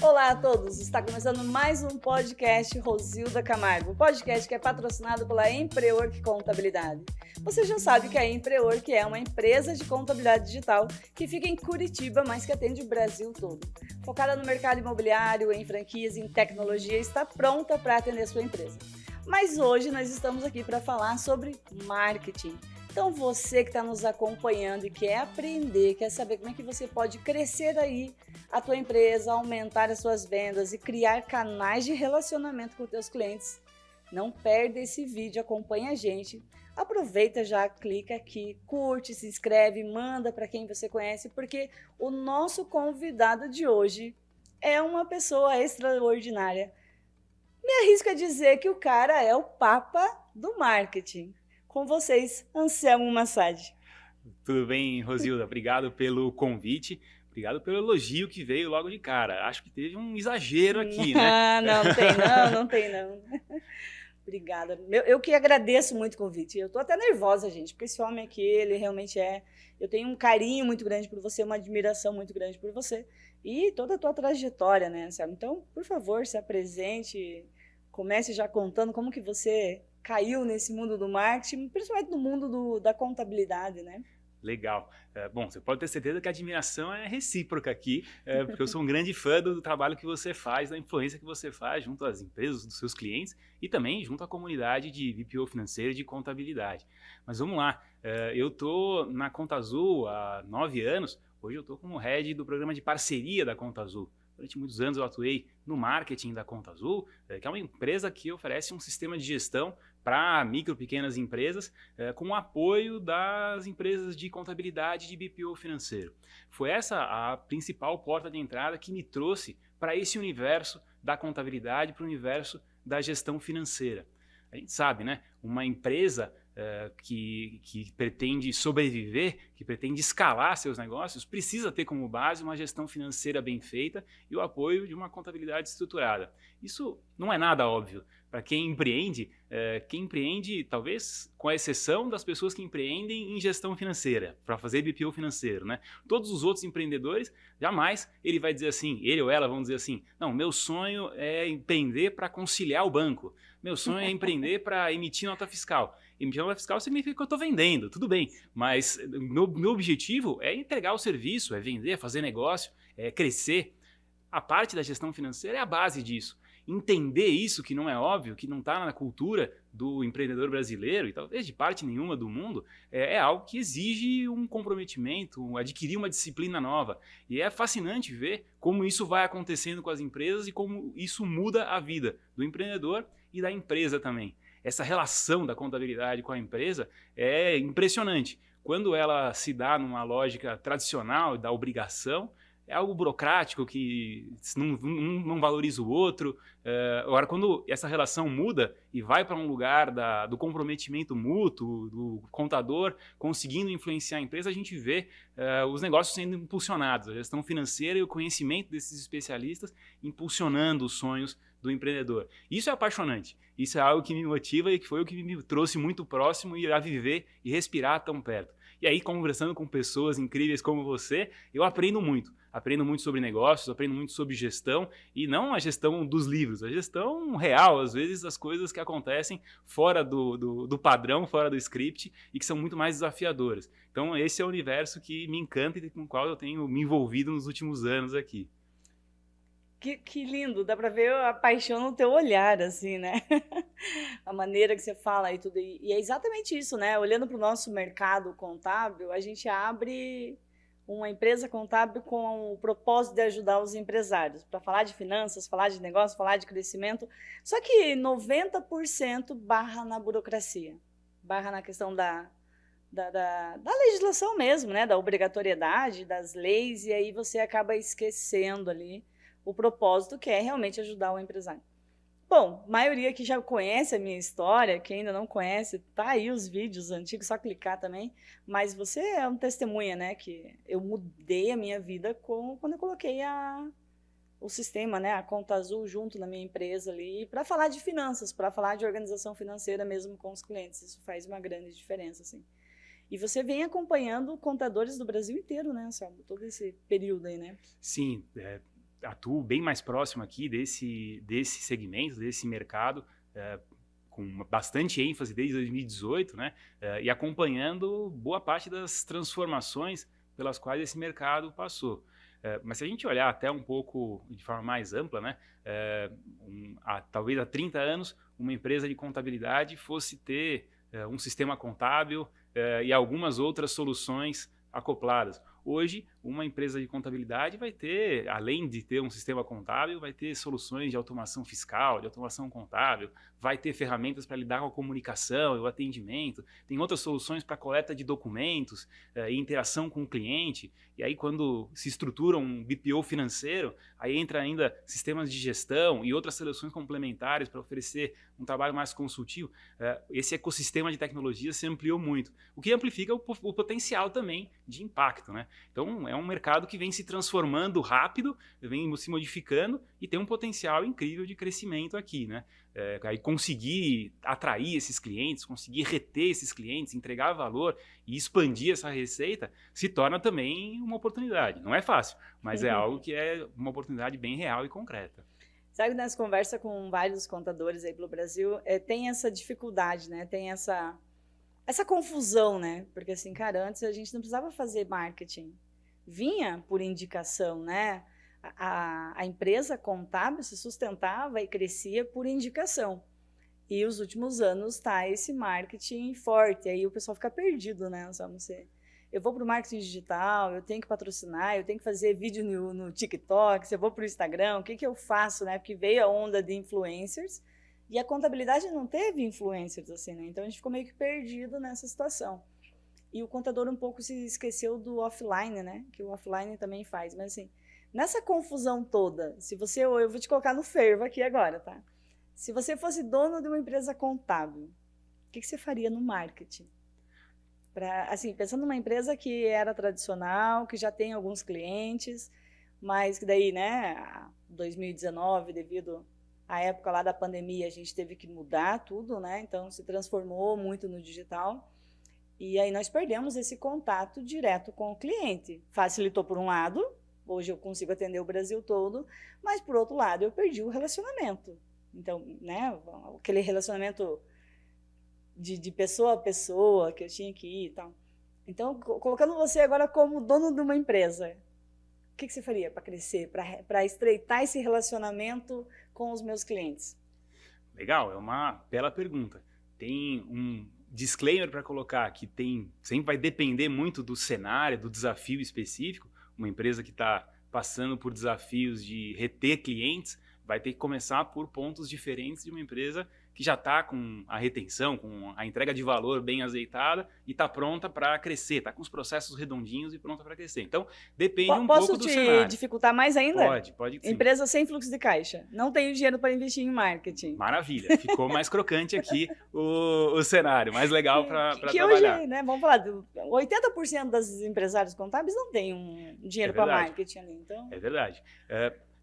Olá a todos, está começando mais um podcast Rosilda Camargo, um podcast que é patrocinado pela Emprework Contabilidade. Você já sabe que a Emprework é uma empresa de contabilidade digital que fica em Curitiba, mas que atende o Brasil todo. Focada no mercado imobiliário, em franquias, em tecnologia, está pronta para atender a sua empresa. Mas hoje nós estamos aqui para falar sobre marketing. Então você que está nos acompanhando e quer aprender, quer saber como é que você pode crescer aí a tua empresa, aumentar as suas vendas e criar canais de relacionamento com os teus clientes, não perde esse vídeo, acompanha a gente. Aproveita já, clica aqui, curte, se inscreve, manda para quem você conhece, porque o nosso convidado de hoje é uma pessoa extraordinária. Me arrisco a dizer que o cara é o papa do marketing. Com vocês, Anselmo Massad. Tudo bem, Rosilda? Obrigado pelo convite, obrigado pelo elogio que veio logo de cara. Acho que teve um exagero aqui, né? Não tem não. Obrigada. Eu que agradeço muito o convite. Eu tô até nervosa, gente, porque esse homem aqui, ele realmente é... Eu tenho um carinho muito grande por você, uma admiração muito grande por você e toda a tua trajetória, né, Anselmo? Então, por favor, se apresente, comece já contando como que você caiu nesse mundo do marketing, principalmente no mundo da contabilidade, né? Legal. Bom, você pode ter certeza que a admiração é recíproca aqui, porque eu sou um grande fã do trabalho que você faz, da influência que você faz junto às empresas, dos seus clientes e também junto à comunidade de BPO financeiro e de contabilidade. Mas vamos lá, eu estou na Conta Azul há 9 anos, hoje eu estou como head do programa de parceria da Conta Azul. Durante muitos anos eu atuei no marketing da Conta Azul, que é uma empresa que oferece um sistema de gestão para micro e pequenas empresas, com o apoio das empresas de contabilidade de BPO financeiro. Foi essa a principal porta de entrada que me trouxe para esse universo da contabilidade, para o universo da gestão financeira. A gente sabe, né? Uma empresa que pretende sobreviver, que pretende escalar seus negócios, precisa ter como base uma gestão financeira bem feita e o apoio de uma contabilidade estruturada. Isso não é nada óbvio. Para quem empreende, talvez com a exceção das pessoas que empreendem em gestão financeira, para fazer BPO financeiro, né? Todos os outros empreendedores, jamais ele vai dizer assim, ele ou ela vão dizer assim, não, meu sonho é empreender para conciliar o banco, meu sonho é empreender para emitir nota fiscal. Emitir nota fiscal significa que eu estou vendendo, tudo bem, mas meu objetivo é entregar o serviço, é vender, é fazer negócio, é crescer. A parte da gestão financeira é a base disso. Entender isso, que não é óbvio, que não está na cultura do empreendedor brasileiro e talvez de parte nenhuma do mundo, é algo que exige um comprometimento, adquirir uma disciplina nova. E é fascinante ver como isso vai acontecendo com as empresas e como isso muda a vida do empreendedor e da empresa também. Essa relação da contabilidade com a empresa é impressionante. Quando ela se dá numa lógica tradicional da obrigação, é algo burocrático que não valoriza o outro. Agora, quando essa relação muda e vai para um lugar do comprometimento mútuo, do contador conseguindo influenciar a empresa, a gente vê os negócios sendo impulsionados, a gestão financeira e o conhecimento desses especialistas impulsionando os sonhos do empreendedor. Isso é apaixonante, isso é algo que me motiva e que foi o que me trouxe muito próximo e a viver e respirar tão perto. E aí, conversando com pessoas incríveis como você, eu aprendo muito. Aprendo muito sobre negócios, aprendo muito sobre gestão, e não a gestão dos livros, a gestão real, às vezes as coisas que acontecem fora do padrão, fora do script, e que são muito mais desafiadoras. Então esse é o universo que me encanta e com o qual eu tenho me envolvido nos últimos anos aqui. Que lindo, dá para ver a paixão no teu olhar, assim, né? A maneira que você fala e tudo. E é exatamente isso, né? Olhando para o nosso mercado contábil, a gente abre uma empresa contábil com o propósito de ajudar os empresários, para falar de finanças, falar de negócio, falar de crescimento. Só que 90% barra na burocracia, barra na questão da legislação mesmo, né? Da obrigatoriedade, das leis, e aí você acaba esquecendo ali o propósito, que é realmente ajudar o empresário. Bom, a maioria que já conhece a minha história, quem ainda não conhece, tá aí os vídeos antigos, só clicar também. Mas você é uma testemunha, né? Que eu mudei a minha vida quando eu coloquei o sistema, né? A Conta Azul junto na minha empresa ali, para falar de finanças, para falar de organização financeira mesmo com os clientes. Isso faz uma grande diferença, assim. E você vem acompanhando contadores do Brasil inteiro, né, Anselmo? Todo esse período aí, né? Sim, atuo bem mais próximo aqui desse segmento, desse mercado, com bastante ênfase desde 2018, né? E acompanhando boa parte das transformações pelas quais esse mercado passou. Mas se a gente olhar até um pouco de forma mais ampla, né? Talvez há 30 anos, uma empresa de contabilidade fosse ter um sistema contábil e algumas outras soluções acopladas. Hoje, uma empresa de contabilidade vai ter, além de ter um sistema contábil, vai ter soluções de automação fiscal, de automação contábil, vai ter ferramentas para lidar com a comunicação e o atendimento, tem outras soluções para coleta de documentos e interação com o cliente. E aí, quando se estrutura um BPO financeiro, aí entra ainda sistemas de gestão e outras soluções complementares para oferecer um trabalho mais consultivo. Esse ecossistema de tecnologia se ampliou muito, o que amplifica o potencial também de impacto, né? Então, é um mercado que vem se transformando rápido, vem se modificando e tem um potencial incrível de crescimento aqui, né? Aí conseguir atrair esses clientes, conseguir reter esses clientes, entregar valor e expandir essa receita se torna também uma oportunidade. Não é fácil, mas é algo que é uma oportunidade bem real e concreta. Sabe, nessa conversa com vários contadores aí pelo Brasil, tem essa dificuldade, né? Tem essa confusão, né? Porque assim, cara, antes a gente não precisava fazer marketing. Vinha por indicação, né? A empresa contábil se sustentava e crescia por indicação. E os últimos anos tá esse marketing forte. Aí o pessoal fica perdido, né? Eu vou para o marketing digital, eu tenho que patrocinar, eu tenho que fazer vídeo no TikTok, se eu vou para o Instagram, o que eu faço, né? Porque veio a onda de influencers e a contabilidade não teve influencers, assim, né? Então a gente ficou meio que perdido nessa situação. E o contador um pouco se esqueceu do offline, né? Que o offline também faz. Mas assim, nessa confusão toda, eu vou te colocar no fervo aqui agora, tá? Se você fosse dono de uma empresa contábil, o que você faria no marketing? Assim, pensando numa empresa que era tradicional, que já tem alguns clientes, mas que daí, né, 2019, devido à época lá da pandemia, a gente teve que mudar tudo, né? Então se transformou muito no digital. E aí nós perdemos esse contato direto com o cliente. Facilitou por um lado, hoje eu consigo atender o Brasil todo, mas por outro lado eu perdi o relacionamento. Então, né, aquele relacionamento de pessoa a pessoa que eu tinha que ir e tal. Então, colocando você agora como dono de uma empresa, o que você faria para crescer, para estreitar esse relacionamento com os meus clientes? Legal, é uma bela pergunta. Tem um disclaimer para colocar que sempre vai depender muito do cenário, do desafio específico. Uma empresa que está passando por desafios de reter clientes vai ter que começar por pontos diferentes de uma empresa que já está com a retenção, com a entrega de valor bem azeitada e está pronta para crescer, está com os processos redondinhos e pronta para crescer. Então, depende um pouco do cenário. Posso te dificultar mais ainda? Pode sim. Empresa sem fluxo de caixa. Não tenho dinheiro para investir em marketing. Maravilha. Ficou mais crocante aqui o cenário, mais legal para trabalhar. Que hoje, né, vamos falar, 80% dos empresários contábeis não tem um dinheiro para marketing ali. Então... É verdade.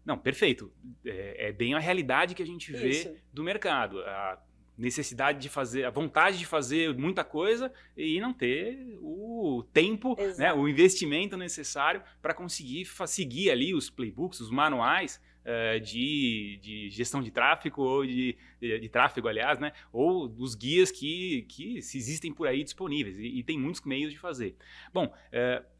Não, perfeito. É bem a realidade que a gente vê do mercado. A necessidade de fazer, a vontade de fazer muita coisa e não ter o tempo, né, o investimento necessário para conseguir seguir ali os playbooks, os manuais de gestão de tráfego ou de tráfego, aliás, né, ou dos guias que existem por aí disponíveis e tem muitos meios de fazer. Bom,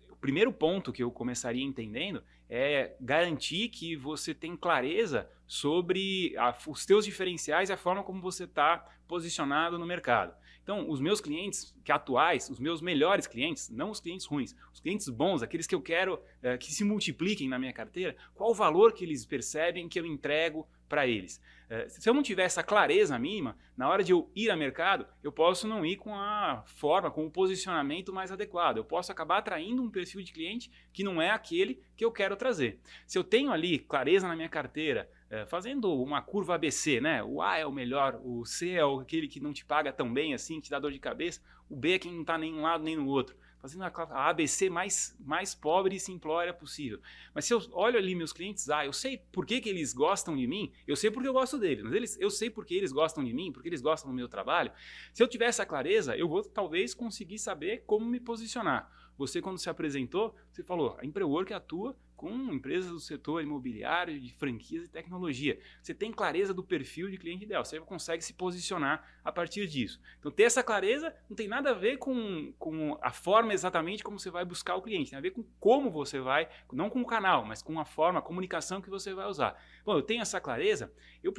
o primeiro ponto que eu começaria entendendo é garantir que você tem clareza sobre os teus diferenciais e a forma como você está posicionado no mercado. Então, os meus clientes atuais, os meus melhores clientes, não os clientes ruins, os clientes bons, aqueles que eu quero que se multipliquem na minha carteira, qual o valor que eles percebem que eu entrego para eles? Se eu não tiver essa clareza mínima, na hora de eu ir ao mercado, eu posso não ir com a forma, com o posicionamento mais adequado. Eu posso acabar atraindo um perfil de cliente que não é aquele que eu quero trazer. Se eu tenho ali clareza na minha carteira, fazendo uma curva ABC, né? O A é o melhor, o C é aquele que não te paga tão bem assim, que te dá dor de cabeça, o B é quem não está nem um lado nem no outro. Fazendo a ABC mais pobre e simplória possível. Mas se eu olho ali meus clientes, eu sei por que eles gostam de mim, eu sei porque eu gosto deles, mas eu sei porque eles gostam de mim, porque eles gostam do meu trabalho. Se eu tiver essa clareza, eu vou talvez conseguir saber como me posicionar. Você, quando se apresentou, você falou, a Emprework atua com empresas do setor imobiliário, de franquias e tecnologia. Você tem clareza do perfil de cliente ideal, você consegue se posicionar a partir disso. Então, ter essa clareza não tem nada a ver com a forma exatamente como você vai buscar o cliente, tem a ver com como você vai, não com o canal, mas com a forma, a comunicação que você vai usar. Bom, eu tenho essa clareza, eu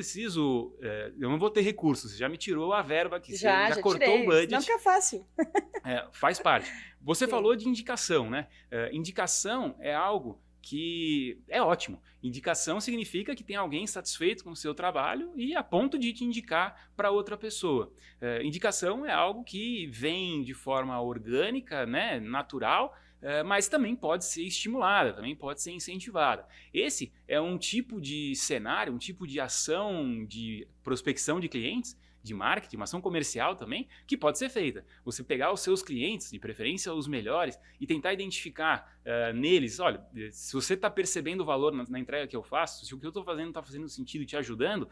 não vou ter recursos, você já me tirou a verba aqui, já cortou tirei, o budget. Não fica fácil. Faz parte. Você Sim. falou de indicação, né? Indicação é algo que é ótimo. Indicação significa que tem alguém satisfeito com o seu trabalho e a ponto de te indicar para outra pessoa. Indicação é algo que vem de forma orgânica, né, natural, mas também pode ser estimulada, também pode ser incentivada. Esse é um tipo de cenário, um tipo de ação de prospecção de clientes, de marketing, uma ação comercial também, que pode ser feita. Você pegar os seus clientes, de preferência os melhores, e tentar identificar neles, olha, se você está percebendo o valor na entrega que eu faço, se o que eu estou fazendo está fazendo sentido e te ajudando,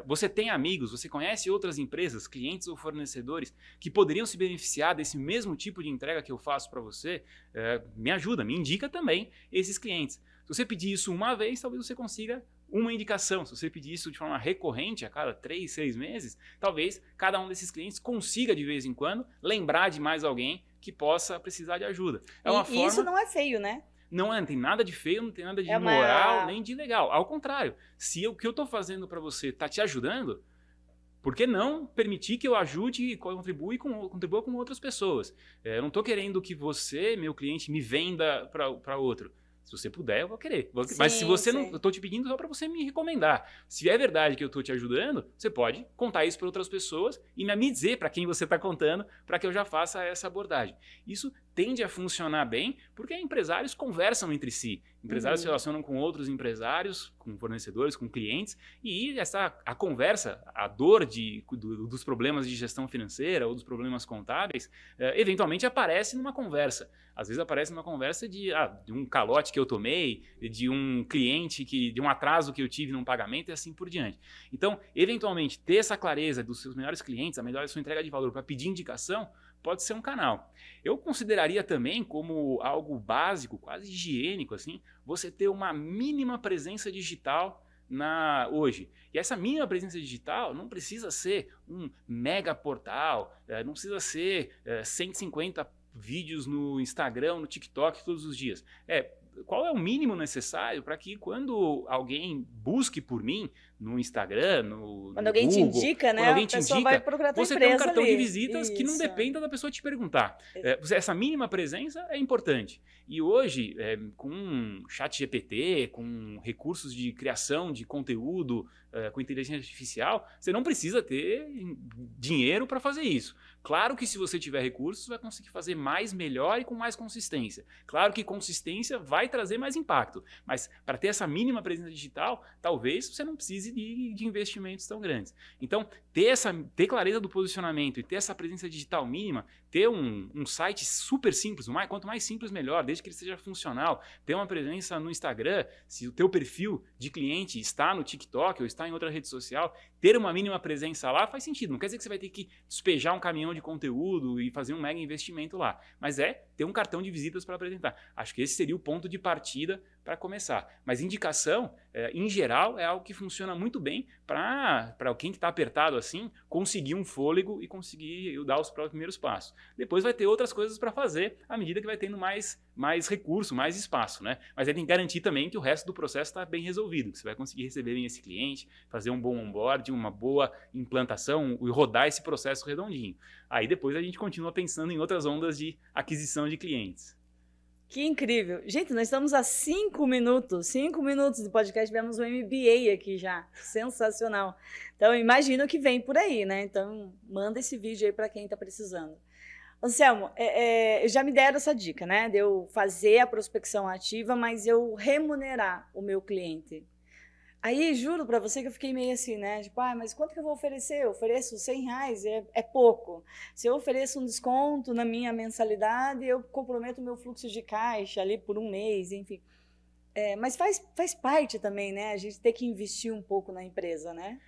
você tem amigos, você conhece outras empresas, clientes ou fornecedores que poderiam se beneficiar desse mesmo tipo de entrega que eu faço para você, me ajuda, me indica também esses clientes. Se você pedir isso uma vez, talvez você consiga uma indicação. Se você pedir isso de forma recorrente, a cada 3, 6 meses, talvez cada um desses clientes consiga, de vez em quando, lembrar de mais alguém que possa precisar de ajuda. E isso não é feio, né? Não tem nada de feio, não tem nada de moral, nem de legal. Ao contrário, se o que eu estou fazendo para você está te ajudando, por que não permitir que eu ajude e contribua com outras pessoas? Eu não estou querendo que você, meu cliente, me venda para outro. Se você puder, eu vou querer. Mas se você não... Eu estou te pedindo só para você me recomendar. Se é verdade que eu estou te ajudando, você pode contar isso para outras pessoas e me dizer para quem você está contando, para que eu já faça essa abordagem. Isso tende a funcionar bem porque empresários conversam entre si. Empresários se relacionam com outros empresários, com fornecedores, com clientes, e a conversa, a dor dos problemas de gestão financeira ou dos problemas contábeis, eventualmente aparece numa conversa. Às vezes aparece numa conversa de um calote que eu tomei, de um cliente, de um atraso que eu tive num pagamento e assim por diante. Então, eventualmente, ter essa clareza dos seus melhores clientes, a sua entrega de valor para pedir indicação, pode ser um canal. Eu consideraria também como algo básico, quase higiênico, assim, você ter uma mínima presença digital hoje. E essa mínima presença digital não precisa ser um mega portal, não precisa ser 150 vídeos no Instagram, no TikTok todos os dias. Qual é o mínimo necessário para que quando alguém busque por mim no Instagram, quando alguém Google, te indica, né? Alguém te indica, vai procurar tua você empresa tem um cartão ali. de visitas que não dependa da pessoa te perguntar. Essa mínima presença é importante. E hoje, com chat GPT, com recursos de criação de conteúdo, com inteligência artificial, você não precisa ter dinheiro para fazer isso. Claro que se você tiver recursos, vai conseguir fazer mais, melhor e com mais consistência. Claro que consistência vai trazer mais impacto, mas para ter essa mínima presença digital, talvez você não precise de investimentos tão grandes. Então, ter clareza do posicionamento e ter essa presença digital mínima, ter um site super simples, quanto mais simples melhor, desde que ele seja funcional, ter uma presença no Instagram, se o teu perfil de cliente está no TikTok ou está em outra rede social, ter uma mínima presença lá faz sentido. Não quer dizer que você vai ter que despejar um caminhão de conteúdo e fazer um mega investimento lá, mas ter um cartão de visitas para apresentar. Acho que esse seria o ponto de partida para começar. Mas indicação, em geral, é algo que funciona muito bem para quem está apertado assim, conseguir um fôlego e conseguir dar os primeiros passos. Depois vai ter outras coisas para fazer à medida que vai tendo mais recurso, mais espaço, né? Mas aí tem que garantir também que o resto do processo está bem resolvido, que você vai conseguir receber bem esse cliente, fazer um bom onboard, uma boa implantação e rodar esse processo redondinho. Aí depois a gente continua pensando em outras ondas de aquisição de clientes. Que incrível. Gente, nós estamos a 5 minutos de podcast, tivemos um MBA aqui já, sensacional. Então, imagino que vem por aí, né? Então, manda esse vídeo aí para quem está precisando. Anselmo, já me deram essa dica, né? De eu fazer a prospecção ativa, mas eu remunerar o meu cliente. Aí, juro para você que eu fiquei meio assim, né? Tipo, mas quanto que eu vou oferecer? Eu ofereço R$100, é pouco. Se eu ofereço um desconto na minha mensalidade, eu comprometo o meu fluxo de caixa ali por um mês, enfim. Mas faz parte também, né? A gente tem que investir um pouco na empresa, né?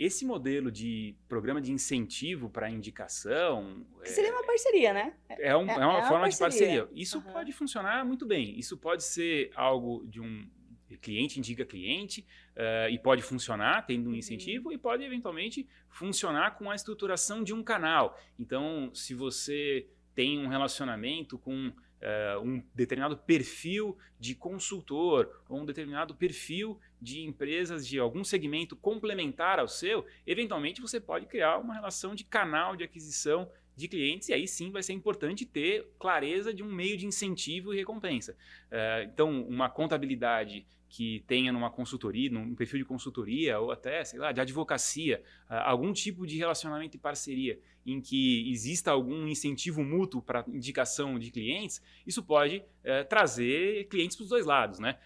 esse modelo de programa de incentivo para indicação... Que seria uma parceria, né? É uma forma de parceria. Isso Uhum. pode funcionar muito bem. Isso pode ser algo de um cliente indica cliente, e pode funcionar tendo um incentivo, e pode eventualmente funcionar com a estruturação de um canal. Então, se você tem um relacionamento com um determinado perfil de consultor, ou um determinado perfil de empresas de algum segmento complementar ao seu, eventualmente você pode criar uma relação de canal de aquisição de clientes, e aí sim vai ser importante ter clareza de um meio de incentivo e recompensa. Então, uma contabilidade que tenha numa consultoria, num perfil de consultoria, ou até, sei lá, de advocacia, algum tipo de relacionamento e parceria em que exista algum incentivo mútuo para indicação de clientes, isso pode trazer clientes para os dois lados, né?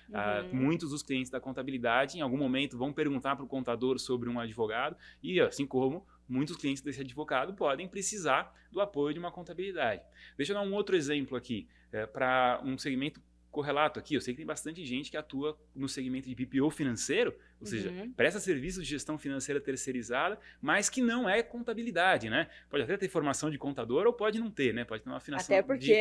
Muitos dos clientes da contabilidade, em algum momento, vão perguntar para o contador sobre um advogado, e assim como muitos clientes desse advogado podem precisar do apoio de uma contabilidade. Deixa eu dar um outro exemplo aqui, para um segmento correlato aqui. Eu sei que tem bastante gente que atua no segmento de BPO financeiro, ou seja, presta serviços de gestão financeira terceirizada, mas que não é contabilidade, né? Pode até ter formação de contador ou pode não ter, né? Pode ter uma afinação de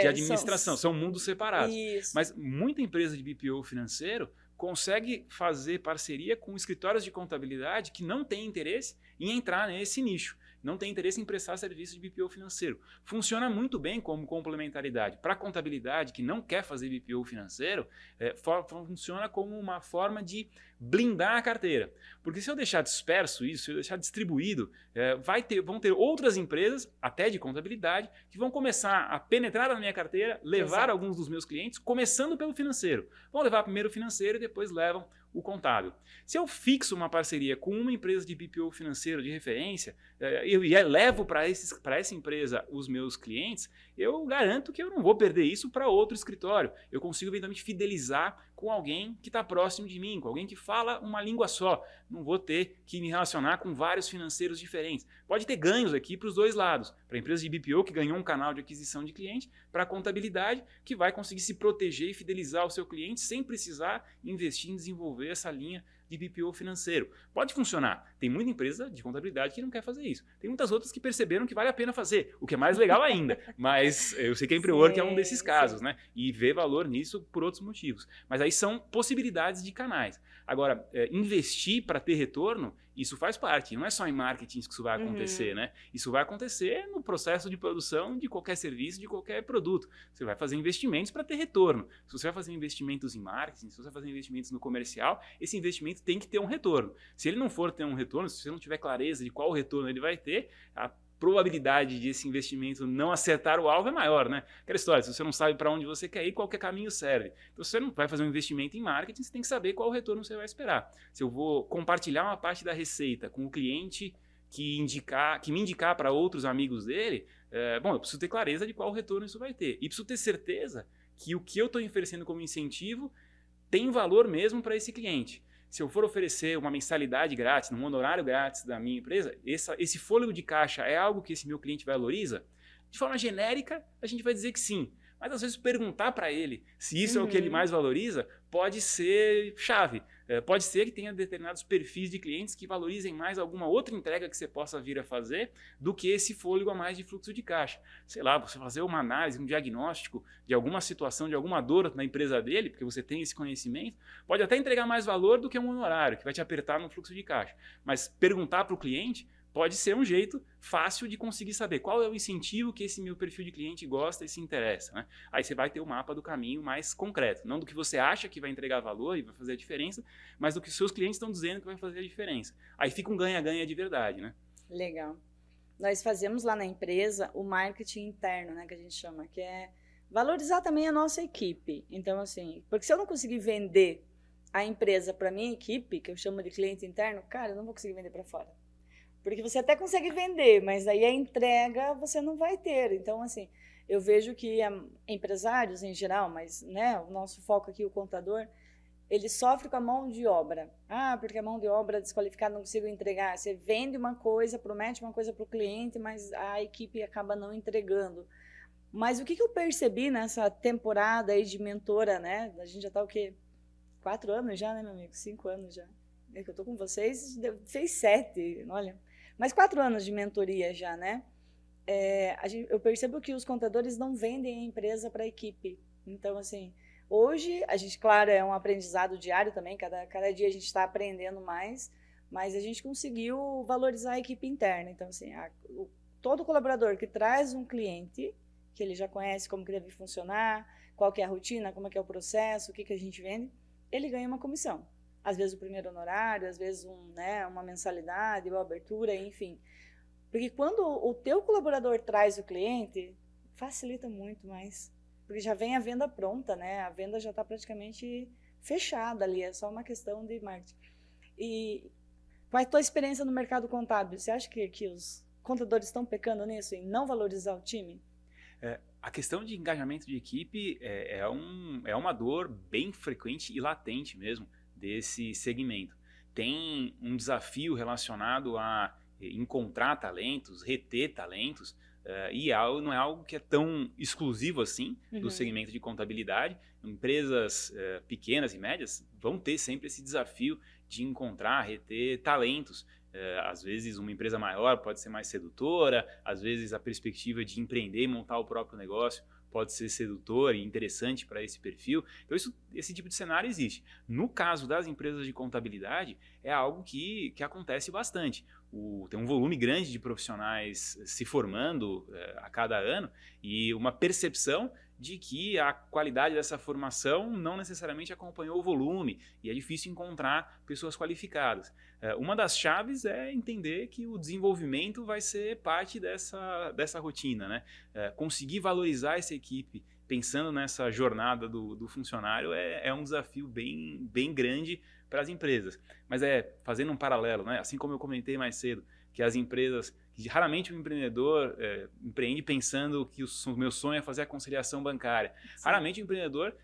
administração, são mundos separados. Isso. Mas muita empresa de BPO financeiro consegue fazer parceria com escritórios de contabilidade que não têm interesse em entrar nesse nicho, não tem interesse em prestar serviço de BPO financeiro. Funciona muito bem como complementaridade. Para a contabilidade que não quer fazer BPO financeiro, funciona como uma forma de blindar a carteira. Porque se eu deixar disperso isso, se eu deixar distribuído, vão ter outras empresas, até de contabilidade, que vão começar a penetrar na minha carteira, levar alguns dos meus clientes, começando pelo financeiro. Vão levar primeiro o financeiro e depois levam o contábil. Se eu fixo uma parceria com uma empresa de BPO financeiro de referência, eu levo para essa empresa os meus clientes, eu garanto que eu não vou perder isso para outro escritório. Eu consigo eventualmente fidelizar com alguém que está próximo de mim, com alguém que fala uma língua só. Não vou ter que me relacionar com vários financeiros diferentes. Pode ter ganhos aqui para os dois lados. Para a empresa de BPO que ganhou um canal de aquisição de cliente, para a contabilidade que vai conseguir se proteger e fidelizar o seu cliente sem precisar investir em desenvolver essa linha de BPO financeiro. Pode funcionar. Tem muita empresa de contabilidade que não quer fazer isso. Tem muitas outras que perceberam que vale a pena fazer, o que é mais legal ainda. Mas eu sei que a Emprework é um desses casos, né? E vê valor nisso por outros motivos. Mas aí são possibilidades de canais. Agora, investir para ter retorno, isso faz parte. Não é só em marketing que isso vai acontecer, né? Isso vai acontecer no processo de produção de qualquer serviço, de qualquer produto. Você vai fazer investimentos para ter retorno. Se você vai fazer investimentos em marketing, se você vai fazer investimentos no comercial, esse investimento tem que ter um retorno. Se ele não for ter um retorno, se você não tiver clareza de qual retorno ele vai ter, a probabilidade de esse investimento não acertar o alvo é maior, né? Aquela história, se você não sabe para onde você quer ir, qualquer caminho serve. Então, se você não vai fazer um investimento em marketing, você tem que saber qual retorno você vai esperar. Se eu vou compartilhar uma parte da receita com o cliente que me indicar para outros amigos dele, eu preciso ter clareza de qual retorno isso vai ter. E preciso ter certeza que o que eu estou oferecendo como incentivo tem valor mesmo para esse cliente. Se eu for oferecer uma mensalidade grátis, um honorário grátis da minha empresa, esse fôlego de caixa é algo que esse meu cliente valoriza? De forma genérica, a gente vai dizer que sim. Mas às vezes perguntar para ele se isso é o que ele mais valoriza pode ser chave. Pode ser que tenha determinados perfis de clientes que valorizem mais alguma outra entrega que você possa vir a fazer do que esse fôlego a mais de fluxo de caixa. Sei lá, você fazer uma análise, um diagnóstico de alguma situação, de alguma dor na empresa dele, porque você tem esse conhecimento, pode até entregar mais valor do que um honorário, que vai te apertar no fluxo de caixa. Mas perguntar para o cliente pode ser um jeito fácil de conseguir saber qual é o incentivo que esse meu perfil de cliente gosta e se interessa, né? Aí você vai ter o mapa do caminho mais concreto, não do que você acha que vai entregar valor e vai fazer a diferença, mas do que os seus clientes estão dizendo que vai fazer a diferença. Aí fica um ganha-ganha de verdade, né? Legal. Nós fazemos lá na empresa o marketing interno, né, que a gente chama, que é valorizar também a nossa equipe. Então, assim, porque se eu não conseguir vender a empresa para minha equipe, que eu chamo de cliente interno, cara, eu não vou conseguir vender para fora. Porque você até consegue vender, mas aí a entrega você não vai ter. Então, assim, eu vejo que empresários em geral, mas né, o nosso foco aqui, o contador, ele sofre com a mão de obra. Porque a mão de obra desqualificada, não consigo entregar. Você vende uma coisa, promete uma coisa para o cliente, mas a equipe acaba não entregando. Mas o que eu percebi nessa temporada aí de mentora, né? A gente já está o quê? 4 anos já, né, meu amigo? 5 anos já. é que eu tô com vocês, fez 7, olha. Mas 4 anos de mentoria já, né? Eu percebo que os contadores não vendem a empresa para a equipe. Então, assim, hoje, a gente, claro, é um aprendizado diário também, cada dia a gente está aprendendo mais, mas a gente conseguiu valorizar a equipe interna. Então, assim, todo colaborador que traz um cliente, que ele já conhece como que deve funcionar, qual que é a rotina, como é que é o processo, o que, que a gente vende, ele ganha uma comissão. Às vezes o primeiro honorário, às vezes uma mensalidade, uma abertura, enfim. Porque quando o teu colaborador traz o cliente, facilita muito mais. Porque já vem a venda pronta, né? A venda já está praticamente fechada ali, é só uma questão de marketing. E qual é a tua experiência no mercado contábil? Você acha que os contadores estão pecando nisso, em não valorizar o time? A questão de engajamento de equipe é uma dor bem frequente e latente mesmo desse segmento. Tem um desafio relacionado a encontrar talentos, reter talentos, e não é algo que é tão exclusivo assim do segmento de contabilidade. Empresas pequenas e médias vão ter sempre esse desafio de encontrar, reter talentos. Às vezes uma empresa maior pode ser mais sedutora, às vezes a perspectiva de empreender e montar o próprio negócio pode ser sedutor e interessante para esse perfil. Então esse tipo de cenário existe. No caso das empresas de contabilidade, é algo que acontece bastante. Tem um volume grande de profissionais se formando a cada ano e uma percepção de que a qualidade dessa formação não necessariamente acompanhou o volume e é difícil encontrar pessoas qualificadas. Uma das chaves é entender que o desenvolvimento vai ser parte dessa rotina, né? Conseguir valorizar essa equipe pensando nessa jornada do funcionário é um desafio bem grande para as empresas. Mas fazendo um paralelo, né? Assim como eu comentei mais cedo, que as empresas, que raramente o empreendedor empreende pensando que o meu sonho é fazer a conciliação bancária. Sim. Raramente o empreendedor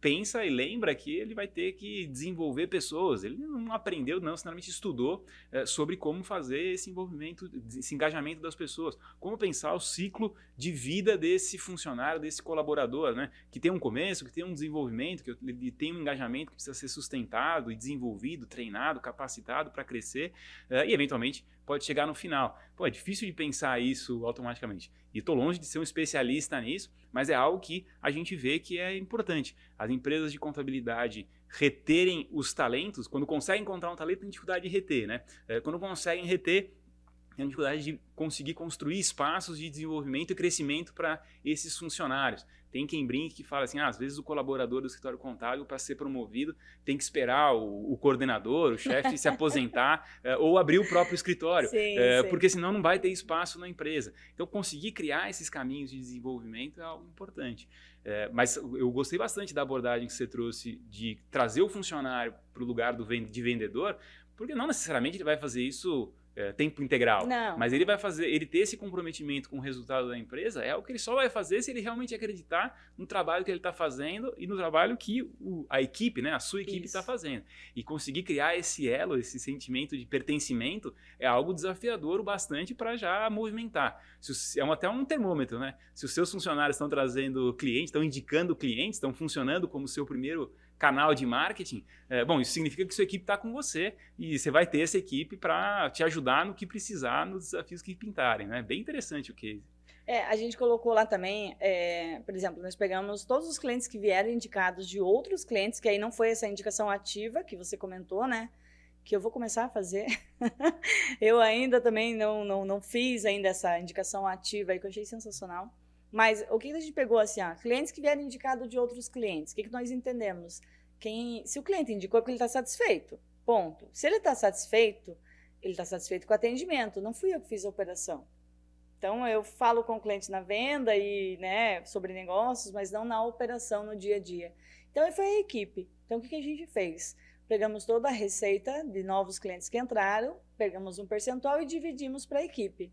pensa e lembra que ele vai ter que desenvolver pessoas. Ele não aprendeu, não, necessariamente estudou sobre como fazer esse envolvimento, esse engajamento das pessoas. Como pensar o ciclo de vida desse funcionário, desse colaborador, né? Que tem um começo, que tem um desenvolvimento, que ele tem um engajamento que precisa ser sustentado e desenvolvido, treinado, capacitado para crescer e, eventualmente, pode chegar no final. É difícil de pensar isso automaticamente. E estou longe de ser um especialista nisso, mas é algo que a gente vê que é importante. As empresas de contabilidade reterem os talentos, quando conseguem encontrar um talento, tem dificuldade de reter, né? Quando conseguem reter, tem dificuldade de conseguir construir espaços de desenvolvimento e crescimento para esses funcionários. Tem quem brinque que fala assim, às vezes o colaborador do escritório contábil, para ser promovido, tem que esperar o coordenador, o chefe se aposentar ou abrir o próprio escritório, sim. Porque senão não vai ter espaço na empresa. Então, conseguir criar esses caminhos de desenvolvimento é algo importante. Mas eu gostei bastante da abordagem que você trouxe de trazer o funcionário para o lugar de vendedor, porque não necessariamente ele vai fazer isso tempo integral, não. Mas ele ter esse comprometimento com o resultado da empresa é o que ele só vai fazer se ele realmente acreditar no trabalho que ele está fazendo e no trabalho que a equipe, né, a sua equipe está fazendo. E conseguir criar esse elo, esse sentimento de pertencimento é algo desafiador o bastante para já movimentar. Até um termômetro, né? Se os seus funcionários estão trazendo clientes, estão indicando clientes, estão funcionando como seu primeiro canal de marketing, isso significa que sua equipe está com você e você vai ter essa equipe para te ajudar no que precisar, nos desafios que pintarem, né? Bem interessante o case. A gente colocou lá também, por exemplo, nós pegamos todos os clientes que vieram indicados de outros clientes, que aí não foi essa indicação ativa que você comentou, né? Que eu vou começar a fazer. Eu ainda também não fiz ainda essa indicação ativa aí, que eu achei sensacional. Mas o que a gente pegou assim, clientes que vieram indicados de outros clientes, o que nós entendemos? Se o cliente indicou, é porque ele está satisfeito, ponto. Se ele está satisfeito com o atendimento, não fui eu que fiz a operação. Então, eu falo com o cliente na venda e, né, sobre negócios, mas não na operação, no dia a dia. Então, foi a equipe. Então, o que a gente fez? Pegamos toda a receita de novos clientes que entraram, pegamos um percentual e dividimos para a equipe.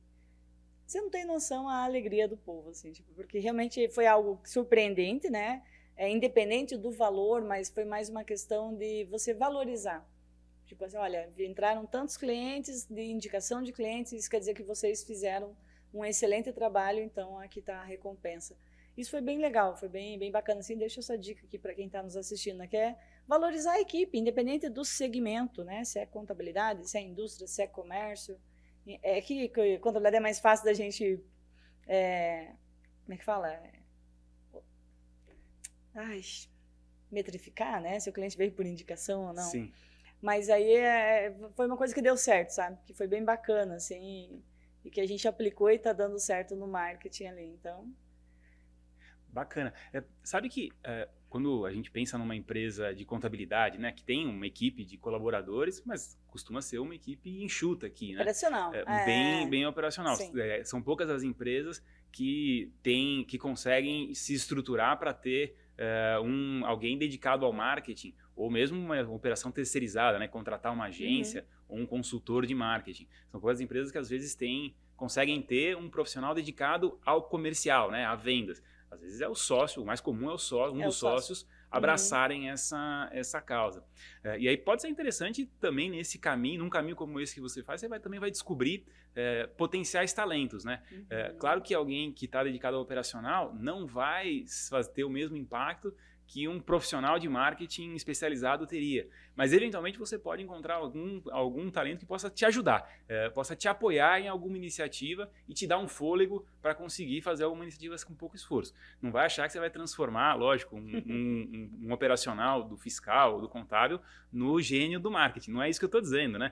Você não tem noção a alegria do povo, assim, porque realmente foi algo surpreendente, né? Independente do valor, mas foi mais uma questão de você valorizar. Tipo assim, olha, entraram tantos clientes, de indicação de clientes, isso quer dizer que vocês fizeram um excelente trabalho, então aqui está a recompensa. Isso foi bem legal, foi bem bacana, assim, deixa essa dica aqui para quem está nos assistindo, né? Que valorizar a equipe, independente do segmento, né? Se é contabilidade, se é indústria, se é comércio. É que contabilidade é mais fácil da gente, como é que fala? Ai, metrificar, né? Se o cliente veio por indicação ou não. Sim. Mas aí foi uma coisa que deu certo, sabe? Que foi bem bacana, assim, e que a gente aplicou e tá dando certo no marketing ali, então... Bacana. Sabe que quando a gente pensa numa empresa de contabilidade, né, que tem uma equipe de colaboradores, mas costuma ser uma equipe enxuta aqui, né? Operacional. Bem operacional. São poucas as empresas que conseguem se estruturar para ter alguém dedicado ao marketing, ou mesmo uma operação terceirizada, né, contratar uma agência ou um consultor de marketing. São poucas empresas que às vezes conseguem ter um profissional dedicado ao comercial, né, a vendas. Às vezes é o sócio, o mais comum é um dos sócios abraçarem essa causa. E aí pode ser interessante também nesse caminho, num caminho como esse que você faz, você também vai descobrir potenciais talentos, né? Claro que alguém que está dedicado ao operacional não vai ter o mesmo impacto que um profissional de marketing especializado teria. Mas, eventualmente, você pode encontrar algum talento que possa te ajudar, possa te apoiar em alguma iniciativa e te dar um fôlego para conseguir fazer alguma iniciativa com pouco esforço. Não vai achar que você vai transformar, lógico, um operacional do fiscal ou do contábil no gênio do marketing. Não é isso que eu estou dizendo, né?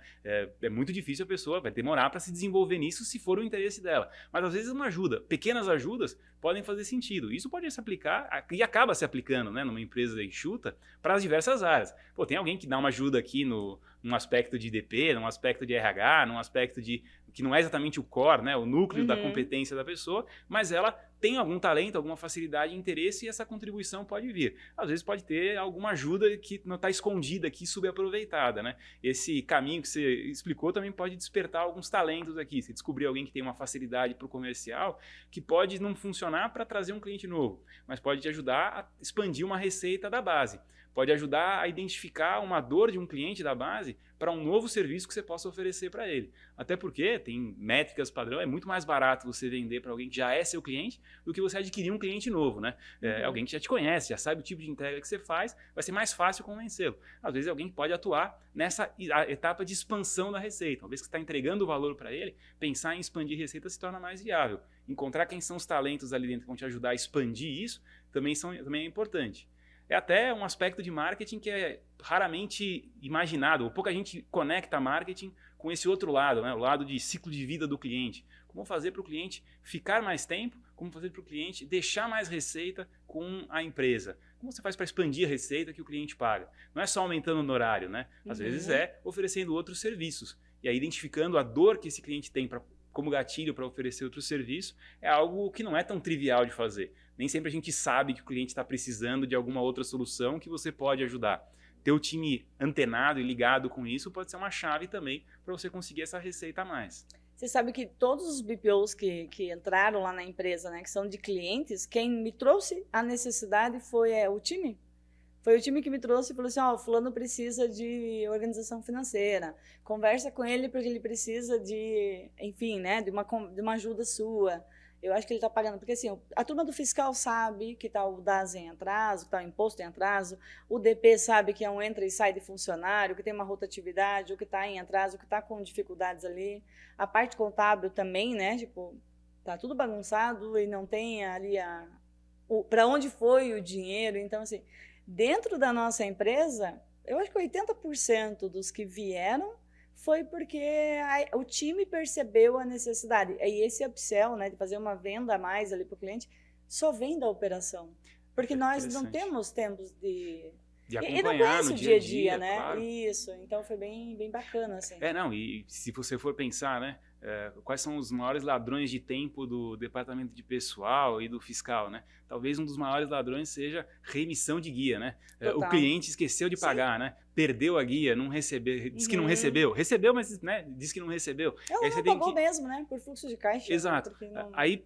É muito difícil a pessoa, vai demorar para se desenvolver nisso se for o interesse dela. Mas, às vezes, uma ajuda, pequenas ajudas, podem fazer sentido. Isso pode se aplicar, e acaba se aplicando, né, numa empresa enxuta, para as diversas áreas. Pô, tem alguém que dá uma ajuda aqui num aspecto de DP, num aspecto de RH, num aspecto que não é exatamente o core, né, o núcleo da competência da pessoa, mas ela tem algum talento, alguma facilidade, interesse, e essa contribuição pode vir. Às vezes pode ter alguma ajuda que não está escondida aqui, subaproveitada, né? Esse caminho que você explicou também pode despertar alguns talentos aqui. Você descobrir alguém que tem uma facilidade para o comercial, que pode não funcionar para trazer um cliente novo, mas pode te ajudar a expandir uma receita da base. Pode ajudar a identificar uma dor de um cliente da base para um novo serviço que você possa oferecer para ele. Até porque tem métricas padrão, é muito mais barato você vender para alguém que já é seu cliente do que você adquirir um cliente novo, né? Alguém que já te conhece, já sabe o tipo de entrega que você faz, vai ser mais fácil convencê-lo. Às vezes alguém pode atuar nessa etapa de expansão da receita. Uma vez que você está entregando o valor para ele, pensar em expandir receita se torna mais viável. Encontrar quem são os talentos ali dentro que vão te ajudar a expandir isso também é importante. É até um aspecto de marketing que é raramente imaginado, ou pouca gente conecta marketing com esse outro lado, né? O lado de ciclo de vida do cliente. Como fazer para o cliente ficar mais tempo, como fazer para o cliente deixar mais receita com a empresa. Como você faz para expandir a receita que o cliente paga? Não é só aumentando o honorário, né? Às vezes é oferecendo outros serviços. E aí identificando a dor que esse cliente tem como gatilho para oferecer outro serviço, é algo que não é tão trivial de fazer. Nem sempre a gente sabe que o cliente está precisando de alguma outra solução que você pode ajudar. Ter o time antenado e ligado com isso pode ser uma chave também para você conseguir essa receita a mais. Você sabe que todos os BPOs que entraram lá na empresa, né, que são de clientes, quem me trouxe a necessidade foi o time. Foi o time que me trouxe e falou assim, o fulano precisa de organização financeira, conversa com ele porque ele precisa de, enfim, né, de uma ajuda sua. Eu acho que ele está pagando, porque assim, a turma do fiscal sabe que está o DAS em atraso, que está o imposto em atraso, o DP sabe que é um entra e sai de funcionário, que tem uma rotatividade, o que está em atraso, o que está com dificuldades ali. A parte contábil também, né, tipo, tá tudo bagunçado e não tem ali para onde foi o dinheiro. Então, assim, dentro da nossa empresa, eu acho que 80% dos que vieram foi porque o time percebeu a necessidade. E esse upsell, né, de fazer uma venda a mais ali para o cliente, só vem da operação. Porque nós não temos tempos de acompanhar e não conhece no o dia a dia, né? Claro. Isso, então foi bem bacana, assim. E se você for pensar, né, quais são os maiores ladrões de tempo do departamento de pessoal e do fiscal, né? Talvez um dos maiores ladrões seja remissão de guia, né? O cliente esqueceu de pagar, né? Perdeu a guia, não recebeu, disse que não recebeu, mas, né, disse que não recebeu. Ela não pagou mesmo, né? Por fluxo de caixa. Exato. Não... Aí,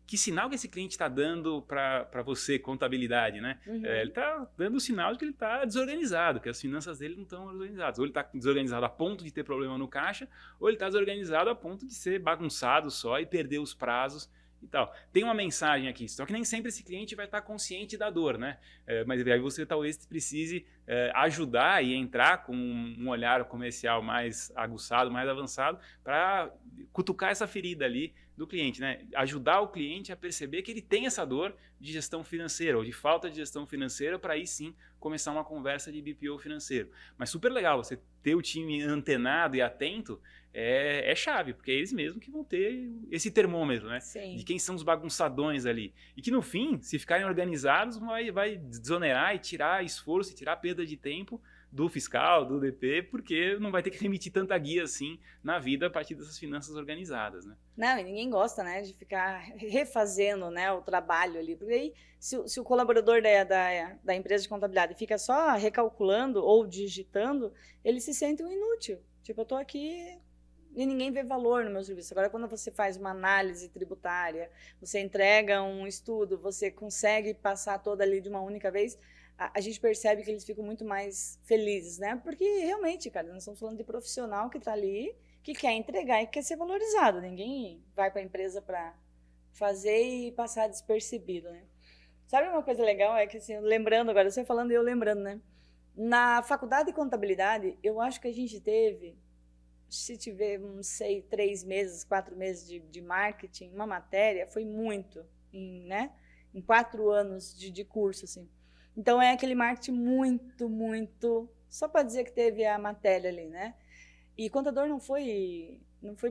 que sinal que esse cliente está dando para você, contabilidade, né? Ele está dando o sinal de que ele está desorganizado, que as finanças dele não estão organizadas. Ou ele está desorganizado a ponto de ter problema no caixa, ou ele está desorganizado a ponto de ser bagunçado só e perder os prazos e tal. Tem uma mensagem aqui, só que nem sempre esse cliente vai estar consciente da dor, né? Mas aí você talvez precise ajudar e entrar com um olhar comercial mais aguçado, mais avançado, para cutucar essa ferida ali do cliente, né? Ajudar o cliente a perceber que ele tem essa dor de gestão financeira ou de falta de gestão financeira, para aí sim começar uma conversa de BPO financeiro. Mas super legal você ter o time antenado e atento, é chave, porque é eles mesmos que vão ter esse termômetro, né? Sim. De quem são os bagunçadões ali. E que no fim, se ficarem organizados, vai desonerar e tirar esforço e tirar perda de tempo do fiscal, do DP, porque não vai ter que remitir tanta guia assim na vida a partir dessas finanças organizadas, né? Não, e ninguém gosta, né, de ficar refazendo, né, o trabalho ali, porque aí se o colaborador da empresa de contabilidade fica só recalculando ou digitando, ele se sente um inútil. Tipo, eu tô aqui e ninguém vê valor no meu serviço. Agora, quando você faz uma análise tributária, você entrega um estudo, você consegue passar toda ali de uma única vez, a gente percebe que eles ficam muito mais felizes, né? Porque realmente, cara, nós estamos falando de profissional que está ali, que quer entregar e quer ser valorizado. Ninguém vai para a empresa para fazer e passar despercebido, né? Sabe uma coisa legal? É que, assim, lembrando agora, você falando e eu lembrando, né? Na faculdade de contabilidade, eu acho que a gente teve, se tiver, não sei, 3 meses, 4 meses de marketing, uma matéria, foi muito, né? Em 4 anos de curso, assim. Então, é aquele marketing muito, só para dizer que teve a matéria ali, né? E contador não foi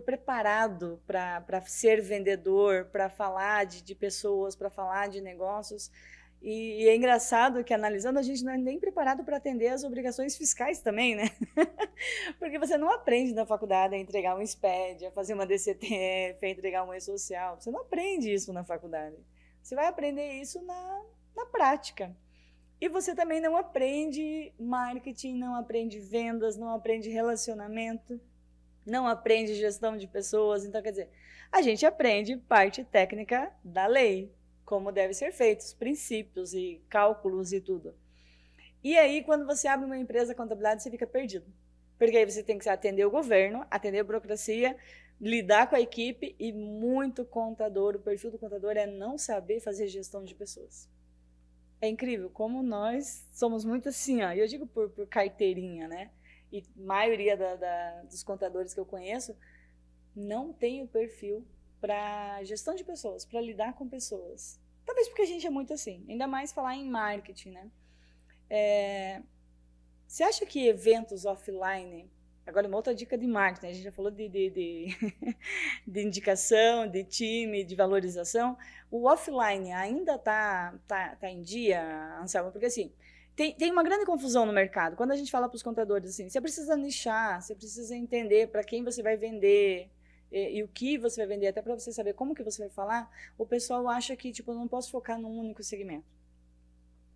preparado para ser vendedor, para falar de pessoas, para falar de negócios. E é engraçado que, analisando, a gente não é nem preparado para atender as obrigações fiscais também, né? Porque você não aprende na faculdade a entregar um SPED, a fazer uma DCTF, a entregar um E-Social. Você não aprende isso na faculdade. Você vai aprender isso na prática. E você também não aprende marketing, não aprende vendas, não aprende relacionamento, não aprende gestão de pessoas. Então, quer dizer, a gente aprende parte técnica da lei, como deve ser feito, os princípios e cálculos e tudo. E aí, quando você abre uma empresa de contabilidade, você fica perdido. Porque aí você tem que atender o governo, atender a burocracia, lidar com a equipe e muito contador. O perfil do contador é não saber fazer gestão de pessoas. É incrível como nós somos muito assim, ó. Eu digo por carteirinha, né? E a maioria dos contadores que eu conheço não tem o perfil para gestão de pessoas, para lidar com pessoas. Talvez porque a gente é muito assim, ainda mais falar em marketing, né? Você acha que eventos offline... Agora, uma outra dica de marketing, a gente já falou de indicação, de time, de valorização. O offline ainda tá em dia, Anselmo? Porque, assim, tem uma grande confusão no mercado. Quando a gente fala para os contadores, assim, você precisa nichar, você precisa entender para quem você vai vender e o que você vai vender, até para você saber como que você vai falar, o pessoal acha que, tipo, eu não posso focar num único segmento.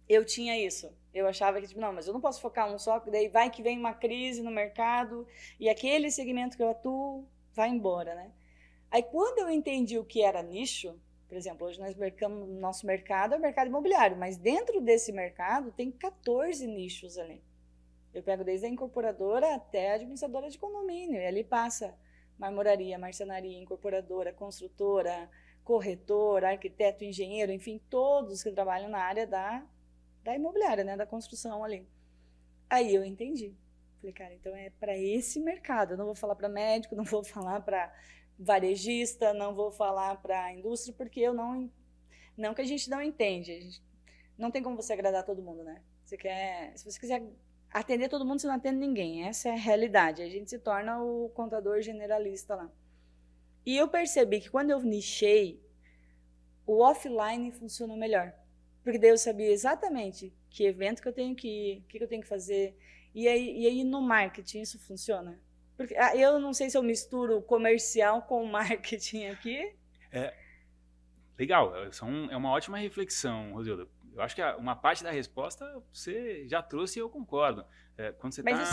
Eu tinha isso. Eu achava que, tipo, não, mas eu não posso focar um só, daí vai que vem uma crise no mercado e aquele segmento que eu atuo vai embora, né? Aí, quando eu entendi o que era nicho, por exemplo, hoje nós mercamos, nosso mercado é o mercado imobiliário, mas dentro desse mercado tem 14 nichos ali. Eu pego desde a incorporadora até a administradora de condomínio, e ali passa marmoraria, marcenaria, incorporadora, construtora, corretor, arquiteto, engenheiro, enfim, todos que trabalham na área da imobiliária, né, da construção ali. Aí eu entendi. Falei, cara, então é para esse mercado. Eu não vou falar para médico, não vou falar para varejista, não vou falar para indústria, porque eu não que a gente não entende. Não tem como você agradar todo mundo, né? Se você quiser atender todo mundo, você não atende ninguém. Essa é a realidade. A gente se torna o contador generalista lá. E eu percebi que quando eu nichei, o offline funcionou melhor. Porque daí eu sabia exatamente que evento que eu tenho que ir, o que eu tenho que fazer. E aí no marketing isso funciona? Porque eu não sei se eu misturo comercial com marketing aqui. Legal, é uma ótima reflexão, Rosilda. Eu acho que uma parte da resposta você já trouxe e eu concordo. Quando você Mas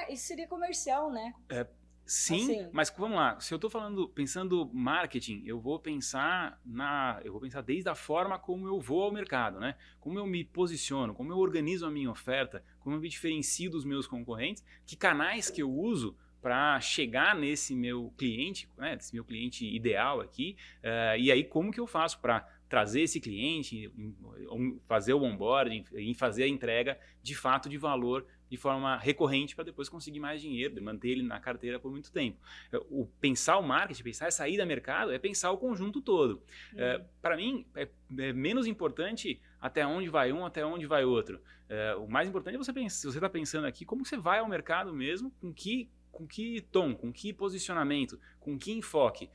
isso seria comercial, né? Sim, assim. Mas vamos lá. Se eu estou pensando marketing, eu vou pensar desde a forma como eu vou ao mercado, né? Como eu me posiciono, como eu organizo a minha oferta, como eu me diferencio dos meus concorrentes, que canais que eu uso para chegar nesse meu cliente, né, esse meu cliente ideal aqui, e aí como que eu faço para trazer esse cliente, fazer o onboarding, e fazer a entrega de fato de valor de forma recorrente para depois conseguir mais dinheiro, manter ele na carteira por muito tempo. Pensar o marketing, pensar a saída a mercado é pensar o conjunto todo. Para mim, é menos importante até onde vai um, até onde vai outro. O mais importante é você pensar, se você está pensando aqui, como você vai ao mercado mesmo, com que tom, com que posicionamento, com que enfoque.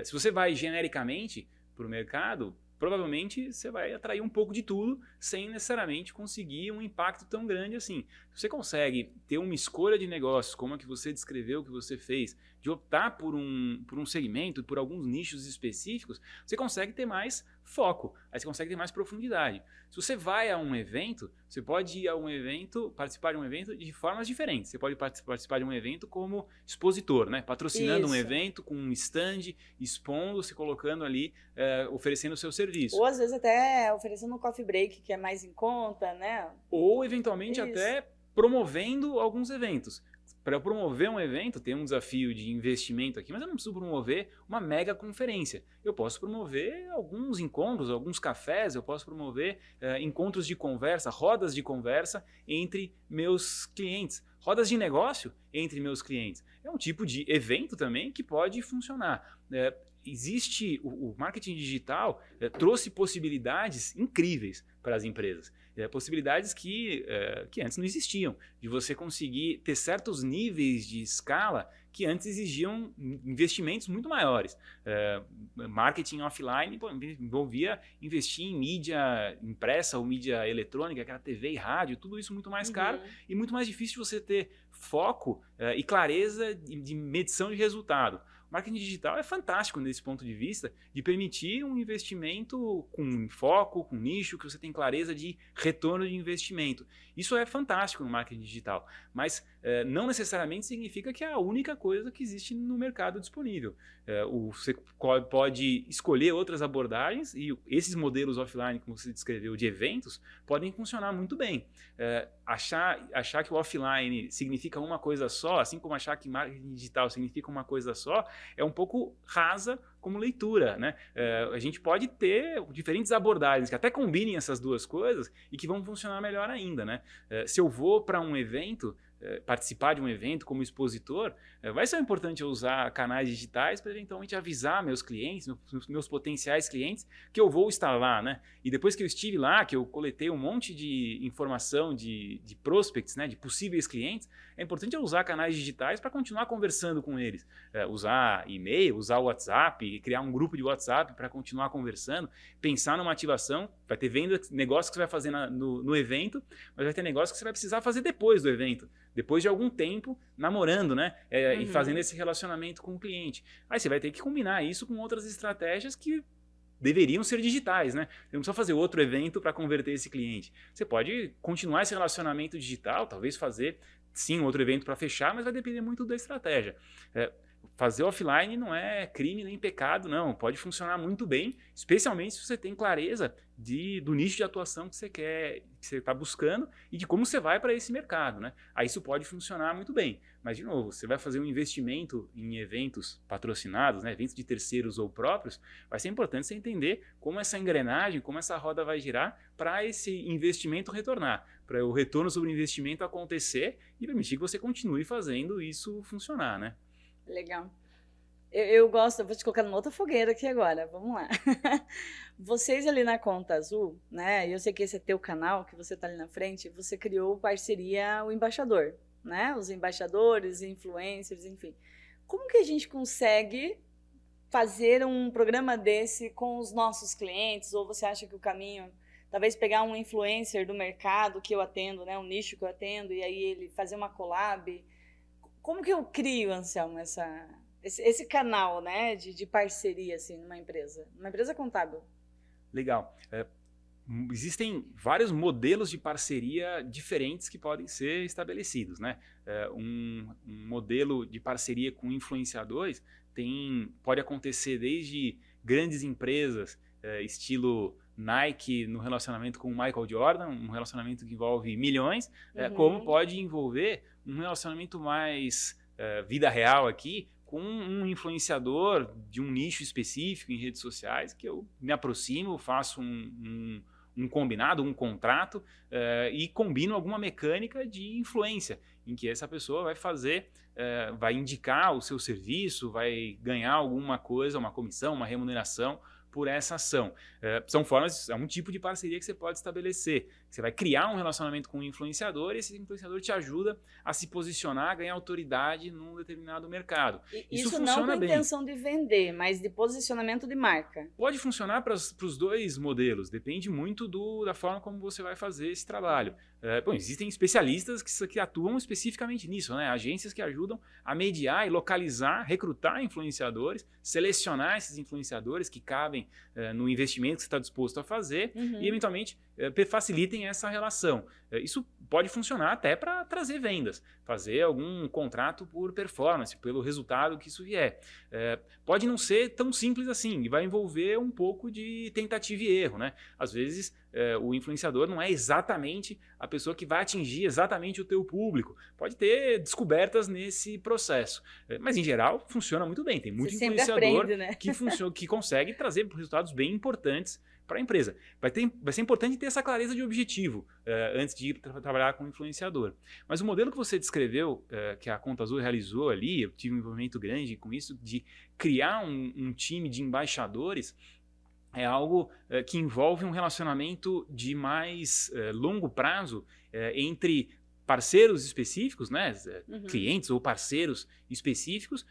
Se você vai genericamente para o mercado, provavelmente você vai atrair um pouco de tudo sem necessariamente conseguir um impacto tão grande assim. Se você consegue ter uma escolha de negócios, como a que você descreveu, que você fez, de optar por um segmento, por alguns nichos específicos, você consegue ter mais foco, aí você consegue ter mais profundidade. Se você vai a um evento, você pode ir a um evento, participar de um evento de formas diferentes. Você pode participar de um evento como expositor, né? Patrocinando um evento com um stand, expondo, se colocando ali, oferecendo o seu serviço. Ou às vezes até oferecendo um coffee break, que é mais em conta, né? Ou eventualmente até promovendo alguns eventos. Para promover um evento, tem um desafio de investimento aqui, mas eu não preciso promover uma mega conferência. Eu posso promover alguns encontros, alguns cafés, eu posso promover encontros de conversa, rodas de conversa entre meus clientes, rodas de negócio entre meus clientes. É um tipo de evento também que pode funcionar. Existe o marketing digital trouxe possibilidades incríveis para as empresas. Possibilidades que antes não existiam, de você conseguir ter certos níveis de escala que antes exigiam investimentos muito maiores. Marketing offline envolvia investir em mídia impressa ou mídia eletrônica, que era TV e rádio, tudo isso muito mais caro e muito mais difícil de você ter foco e clareza de medição de resultado. O marketing digital é fantástico nesse ponto de vista, de permitir um investimento com foco, com nicho, que você tem clareza de retorno de investimento. Isso é fantástico no marketing digital, mas não necessariamente significa que é a única coisa que existe no mercado disponível. Você pode escolher outras abordagens e esses modelos offline, como você descreveu, de eventos, podem funcionar muito bem. Achar que o offline significa uma coisa só, assim como achar que marketing digital significa uma coisa só, é um pouco rasa como leitura, né? A gente pode ter diferentes abordagens que até combinem essas duas coisas e que vão funcionar melhor ainda, né? Se eu vou para um evento, participar de um evento como expositor, vai ser importante eu usar canais digitais para eventualmente avisar meus clientes, meus potenciais clientes, que eu vou estar lá, né? E depois que eu estive lá, que eu coletei um monte de informação de prospects, né, de possíveis clientes, é importante eu usar canais digitais para continuar conversando com eles. Usar e-mail, usar o WhatsApp, criar um grupo de WhatsApp para continuar conversando, pensar numa ativação, vai ter negócio que você vai fazer no evento, mas vai ter negócio que você vai precisar fazer depois do evento. Depois de algum tempo namorando, né? E fazendo esse relacionamento com o cliente. Aí você vai ter que combinar isso com outras estratégias que deveriam ser digitais, né? Você não precisa fazer outro evento para converter esse cliente. Você pode continuar esse relacionamento digital, talvez fazer, sim, outro evento para fechar, mas vai depender muito da estratégia. Fazer offline não é crime nem pecado, não. Pode funcionar muito bem, especialmente se você tem clareza do nicho de atuação que você quer, que você está buscando e de como você vai para esse mercado, né? Aí isso pode funcionar muito bem. Mas, de novo, você vai fazer um investimento em eventos patrocinados, né? Eventos de terceiros ou próprios, vai ser importante você entender como essa engrenagem, como essa roda vai girar para esse investimento retornar, para o retorno sobre o investimento acontecer e permitir que você continue fazendo isso funcionar, né? Legal. Eu gosto, eu vou te colocar numa outra fogueira aqui agora, vamos lá. Vocês ali na Conta Azul, né? Eu sei que esse é teu canal, que você tá ali na frente, você criou parceria o embaixador, né? Os embaixadores, influencers, enfim. Como que a gente consegue fazer um programa desse com os nossos clientes? Ou você acha que o caminho, talvez pegar um influencer do mercado que eu atendo, né? Um nicho que eu atendo, e aí ele fazer uma collab? Como que eu crio, Anselmo, esse canal, né, de parceria assim, numa empresa contábil? Legal. Existem vários modelos de parceria diferentes que podem ser estabelecidos, né? Um modelo de parceria com influenciadores pode acontecer desde grandes empresas, estilo Nike no relacionamento com o Michael Jordan, um relacionamento que envolve milhões, como pode envolver um relacionamento mais vida real aqui, com um influenciador de um nicho específico em redes sociais, que eu me aproximo, faço um combinado, um contrato, e combino alguma mecânica de influência, em que essa pessoa vai fazer, vai indicar o seu serviço, vai ganhar alguma coisa, uma comissão, uma remuneração por essa ação. São formas, é um tipo de parceria que você pode estabelecer. Você vai criar um relacionamento com um influenciador e esse influenciador te ajuda a se posicionar, a ganhar autoridade num determinado mercado. Isso não com a intenção de vender, mas de posicionamento de marca. Pode funcionar para os dois modelos, depende muito da forma como você vai fazer esse trabalho. Bom, existem especialistas que atuam especificamente nisso, né? Agências que ajudam a mediar e localizar, recrutar influenciadores, selecionar esses influenciadores que cabem no investimento que você está disposto a fazer e, eventualmente, facilitem essa relação. Isso pode funcionar até para trazer vendas, fazer algum contrato por performance, pelo resultado que isso vier. Pode não ser tão simples assim, e vai envolver um pouco de tentativa e erro, né? Às vezes, o influenciador não é exatamente a pessoa que vai atingir exatamente o teu público. Pode ter descobertas nesse processo. Mas, em geral, funciona muito bem. Tem muito influenciador aprende, né? que consegue trazer resultados bem importantes para a empresa. Vai ser importante ter essa clareza de objetivo antes de ir trabalhar com o influenciador. Mas o modelo que você descreveu, que a Conta Azul realizou ali, eu tive um envolvimento grande com isso, de criar um time de embaixadores, é algo que envolve um relacionamento de mais longo prazo entre parceiros específicos, né, clientes ou parceiros específicos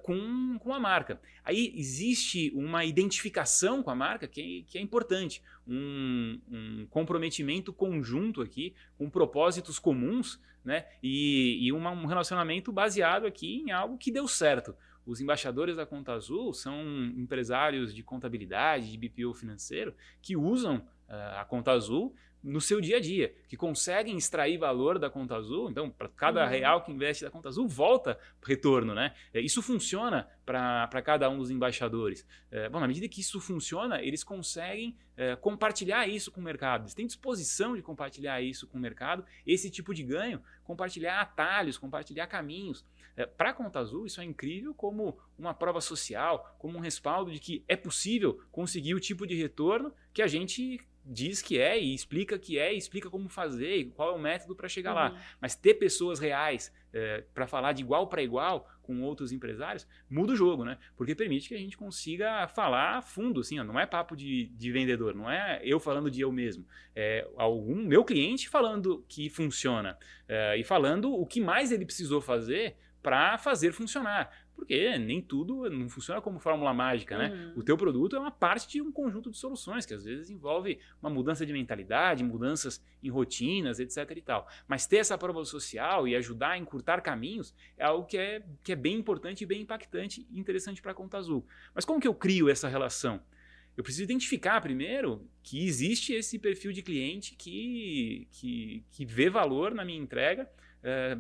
com a marca. Aí existe uma identificação com a marca que é importante, um comprometimento conjunto aqui, com propósitos comuns, né, e um relacionamento baseado aqui em algo que deu certo. Os embaixadores da Conta Azul são empresários de contabilidade, de BPO financeiro, que usam a Conta Azul no seu dia a dia, que conseguem extrair valor da Conta Azul. Então, para cada real que investe da Conta Azul, volta retorno, né? Isso funciona para cada um dos embaixadores. Bom, na medida que isso funciona, eles conseguem compartilhar isso com o mercado. Eles têm disposição de compartilhar isso com o mercado, esse tipo de ganho, compartilhar atalhos, compartilhar caminhos. Para a Conta Azul, isso é incrível como uma prova social, como um respaldo de que é possível conseguir o tipo de retorno que a gente diz que é e explica como fazer e qual é o método para chegar lá. Mas ter pessoas reais para falar de igual para igual com outros empresários muda o jogo, né? Porque permite que a gente consiga falar a fundo, assim, ó, não é papo de vendedor, não é eu falando de eu mesmo, é algum meu cliente falando que funciona e falando o que mais ele precisou fazer para fazer funcionar. Porque nem tudo não funciona como fórmula mágica, né? O teu produto é uma parte de um conjunto de soluções que às vezes envolve uma mudança de mentalidade, mudanças em rotinas, etc e tal. Mas ter essa prova social e ajudar a encurtar caminhos é algo que é bem importante e bem impactante e interessante para a Conta Azul. Mas como que eu crio essa relação? Eu preciso identificar primeiro que existe esse perfil de cliente que vê valor na minha entrega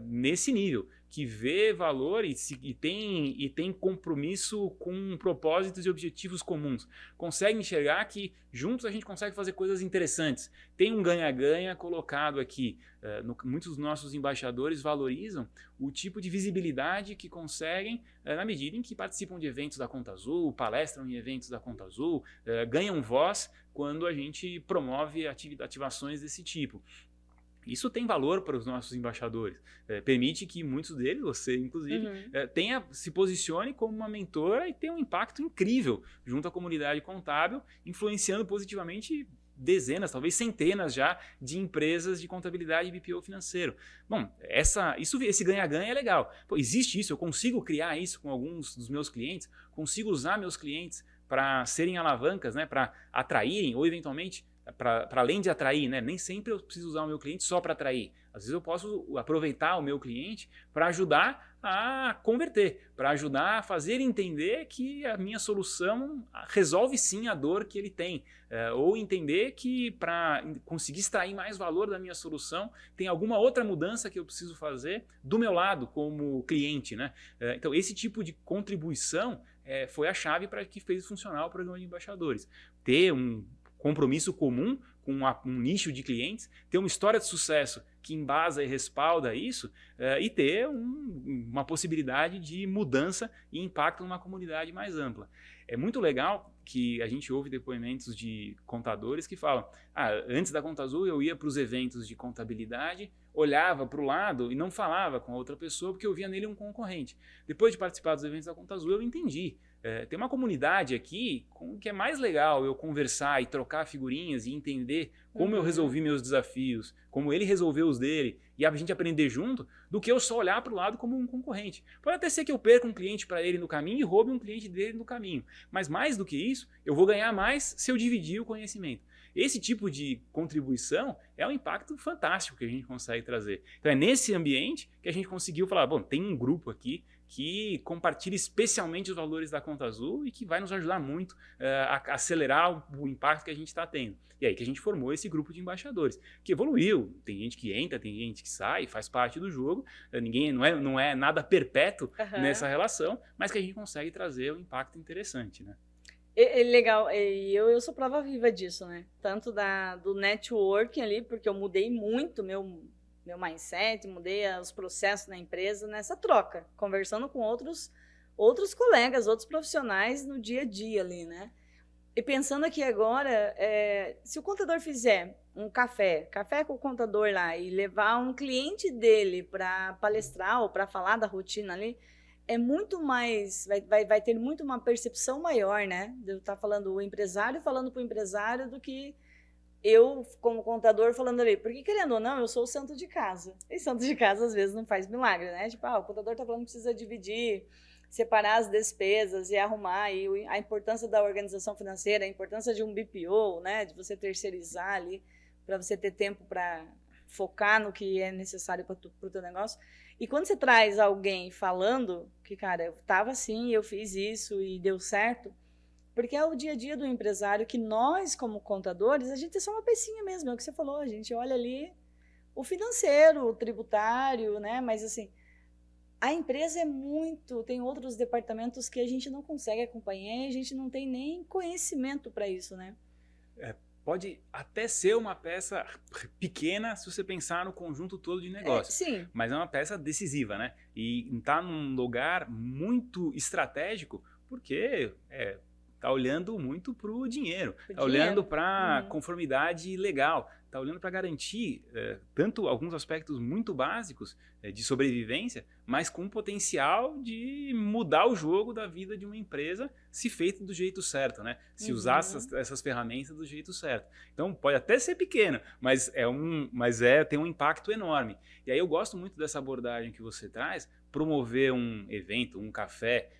nesse nível, que vê valor e tem compromisso com propósitos e objetivos comuns. Consegue enxergar que juntos a gente consegue fazer coisas interessantes. Tem um ganha-ganha colocado aqui. Muitos dos nossos embaixadores valorizam o tipo de visibilidade que conseguem na medida em que participam de eventos da Conta Azul, palestram em eventos da Conta Azul, ganham voz quando a gente promove ativações desse tipo. Isso tem valor para os nossos embaixadores. Permite que muitos deles, você inclusive, se posicione como uma mentora e tenha um impacto incrível junto à comunidade contábil, influenciando positivamente dezenas, talvez centenas já, de empresas de contabilidade e BPO financeiro. Bom, esse ganha-ganha é legal. Pô, existe isso, eu consigo criar isso com alguns dos meus clientes, consigo usar meus clientes para serem alavancas, né, para atraírem ou eventualmente para além de atrair, né? Nem sempre eu preciso usar o meu cliente só para atrair. Às vezes eu posso aproveitar o meu cliente para ajudar a converter, para ajudar a fazer entender que a minha solução resolve sim a dor que ele tem, ou entender que para conseguir extrair mais valor da minha solução tem alguma outra mudança que eu preciso fazer do meu lado como cliente, né? Então esse tipo de contribuição foi a chave para que fez funcionar o programa de embaixadores. Ter um compromisso comum com um nicho de clientes, ter uma história de sucesso que embasa e respalda isso e ter uma possibilidade de mudança e impacto numa comunidade mais ampla. É muito legal que a gente ouve depoimentos de contadores que falam: antes da Conta Azul eu ia para os eventos de contabilidade, olhava para o lado e não falava com a outra pessoa porque eu via nele um concorrente. Depois de participar dos eventos da Conta Azul eu entendi. Tem uma comunidade aqui que é mais legal eu conversar e trocar figurinhas e entender como eu resolvi meus desafios, como ele resolveu os dele, e a gente aprender junto, do que eu só olhar para o lado como um concorrente. Pode até ser que eu perca um cliente para ele no caminho e roube um cliente dele no caminho, mas mais do que isso, eu vou ganhar mais se eu dividir o conhecimento. Esse tipo de contribuição é um impacto fantástico que a gente consegue trazer. Então é nesse ambiente que a gente conseguiu falar, bom, tem um grupo aqui que compartilha especialmente os valores da Conta Azul e que vai nos ajudar muito a acelerar o impacto que a gente está tendo. E aí que a gente formou esse grupo de embaixadores, que evoluiu. Tem gente que entra, tem gente que sai, faz parte do jogo. Ninguém não é nada perpétuo nessa relação, mas que a gente consegue trazer um impacto interessante, né? Legal, eu sou prova viva disso, né? Tanto do networking ali, porque eu mudei muito meu mindset, mudei os processos na empresa nessa troca, conversando com outros colegas, outros profissionais no dia a dia ali, né? E pensando aqui agora, se o contador fizer um café com o contador lá e levar um cliente dele para palestrar ou para falar da rotina ali, é muito mais, vai ter muito uma percepção maior, né? De eu estar falando o empresário falando para o empresário do que eu, como contador, falando ali. Porque, querendo ou não, eu sou o santo de casa. E santo de casa, às vezes, não faz milagre, né? Tipo, o contador está falando que precisa dividir, separar as despesas e arrumar. E a importância da organização financeira, a importância de um BPO, né? De você terceirizar ali, para você ter tempo para focar no que é necessário para o teu negócio. E quando você traz alguém falando que, cara, eu estava assim, eu fiz isso e deu certo, porque é o dia a dia do empresário que nós, como contadores, a gente é só uma pecinha mesmo, é o que você falou, a gente olha ali o financeiro, o tributário, né? Mas assim, a empresa tem outros departamentos que a gente não consegue acompanhar e a gente não tem nem conhecimento para isso, né? Pode até ser uma peça pequena se você pensar no conjunto todo de negócio. Sim. Mas é uma peça decisiva, né? E está num lugar muito estratégico porque está olhando muito para o dinheiro, está olhando para conformidade legal, está olhando para garantir tanto alguns aspectos muito básicos de sobrevivência, mas com potencial de mudar o jogo da vida de uma empresa se feito do jeito certo, né? Se usar essas ferramentas do jeito certo. Então pode até ser pequeno, mas tem um impacto enorme. E aí eu gosto muito dessa abordagem que você traz, promover um evento, um café,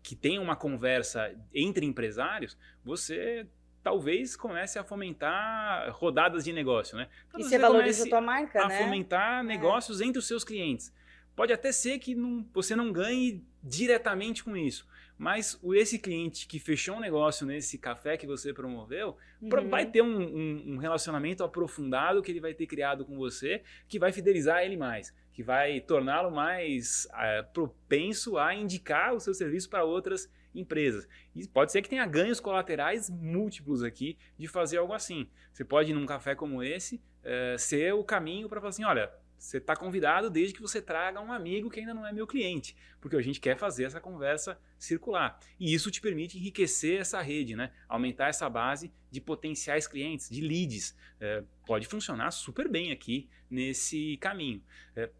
que tenha uma conversa entre empresários, você talvez comece a fomentar rodadas de negócio, né? E você valoriza a tua marca, né? A fomentar negócios entre os seus clientes. Pode até ser que você não ganhe diretamente com isso, mas esse cliente que fechou um negócio nesse café que você promoveu, vai ter um relacionamento aprofundado que ele vai ter criado com você, que vai fidelizar ele mais, que vai torná-lo mais propenso a indicar o seu serviço para outras empresas. E pode ser que tenha ganhos colaterais múltiplos aqui de fazer algo assim. Você pode, num café como esse, ser o caminho para falar assim, olha, você está convidado desde que você traga um amigo que ainda não é meu cliente, porque a gente quer fazer essa conversa circular. E isso te permite enriquecer essa rede, né? Aumentar essa base de potenciais clientes, de leads. Pode funcionar super bem aqui nesse caminho.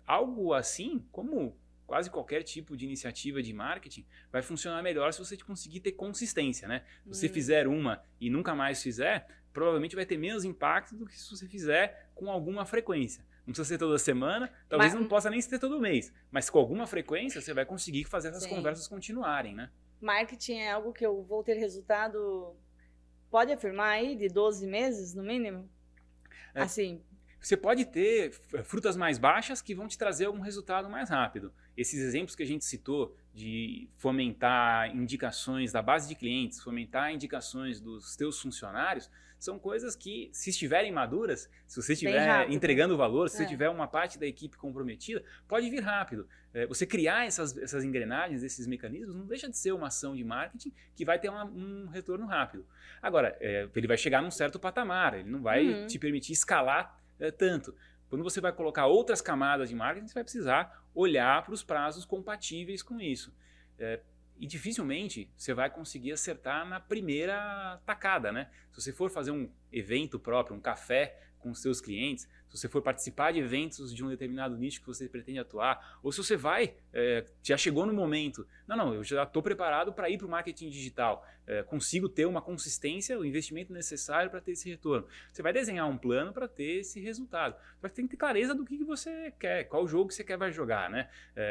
Algo assim, como quase qualquer tipo de iniciativa de marketing, vai funcionar melhor se você conseguir ter consistência, né? Se você fizer uma e nunca mais fizer, provavelmente vai ter menos impacto do que se você fizer com alguma frequência. Não precisa ser toda semana, talvez não possa nem ser todo mês, mas com alguma frequência você vai conseguir fazer essas conversas continuarem, né? Marketing é algo que eu vou ter resultado, pode afirmar aí, de 12 meses no mínimo? Assim. Você pode ter frutas mais baixas que vão te trazer algum resultado mais rápido. Esses exemplos que a gente citou de fomentar indicações da base de clientes, fomentar indicações dos teus funcionários, são coisas que, se estiverem maduras, se você estiver entregando valor, se você tiver uma parte da equipe comprometida, pode vir rápido. Você criar essas engrenagens, esses mecanismos, não deixa de ser uma ação de marketing que vai ter um retorno rápido. Agora, ele vai chegar num certo patamar, ele não vai te permitir escalar tanto. Quando você vai colocar outras camadas de marketing, você vai precisar olhar para os prazos compatíveis com isso. E dificilmente você vai conseguir acertar na primeira tacada, né? Se você for fazer um evento próprio, um café com os seus clientes, se você for participar de eventos de um determinado nicho que você pretende atuar, ou se você já chegou no momento, não, eu já estou preparado para ir para o marketing digital, consigo ter uma consistência, o investimento necessário para ter esse retorno. Você vai desenhar um plano para ter esse resultado. Você tem que ter clareza do que você quer, qual jogo que você vai jogar, né?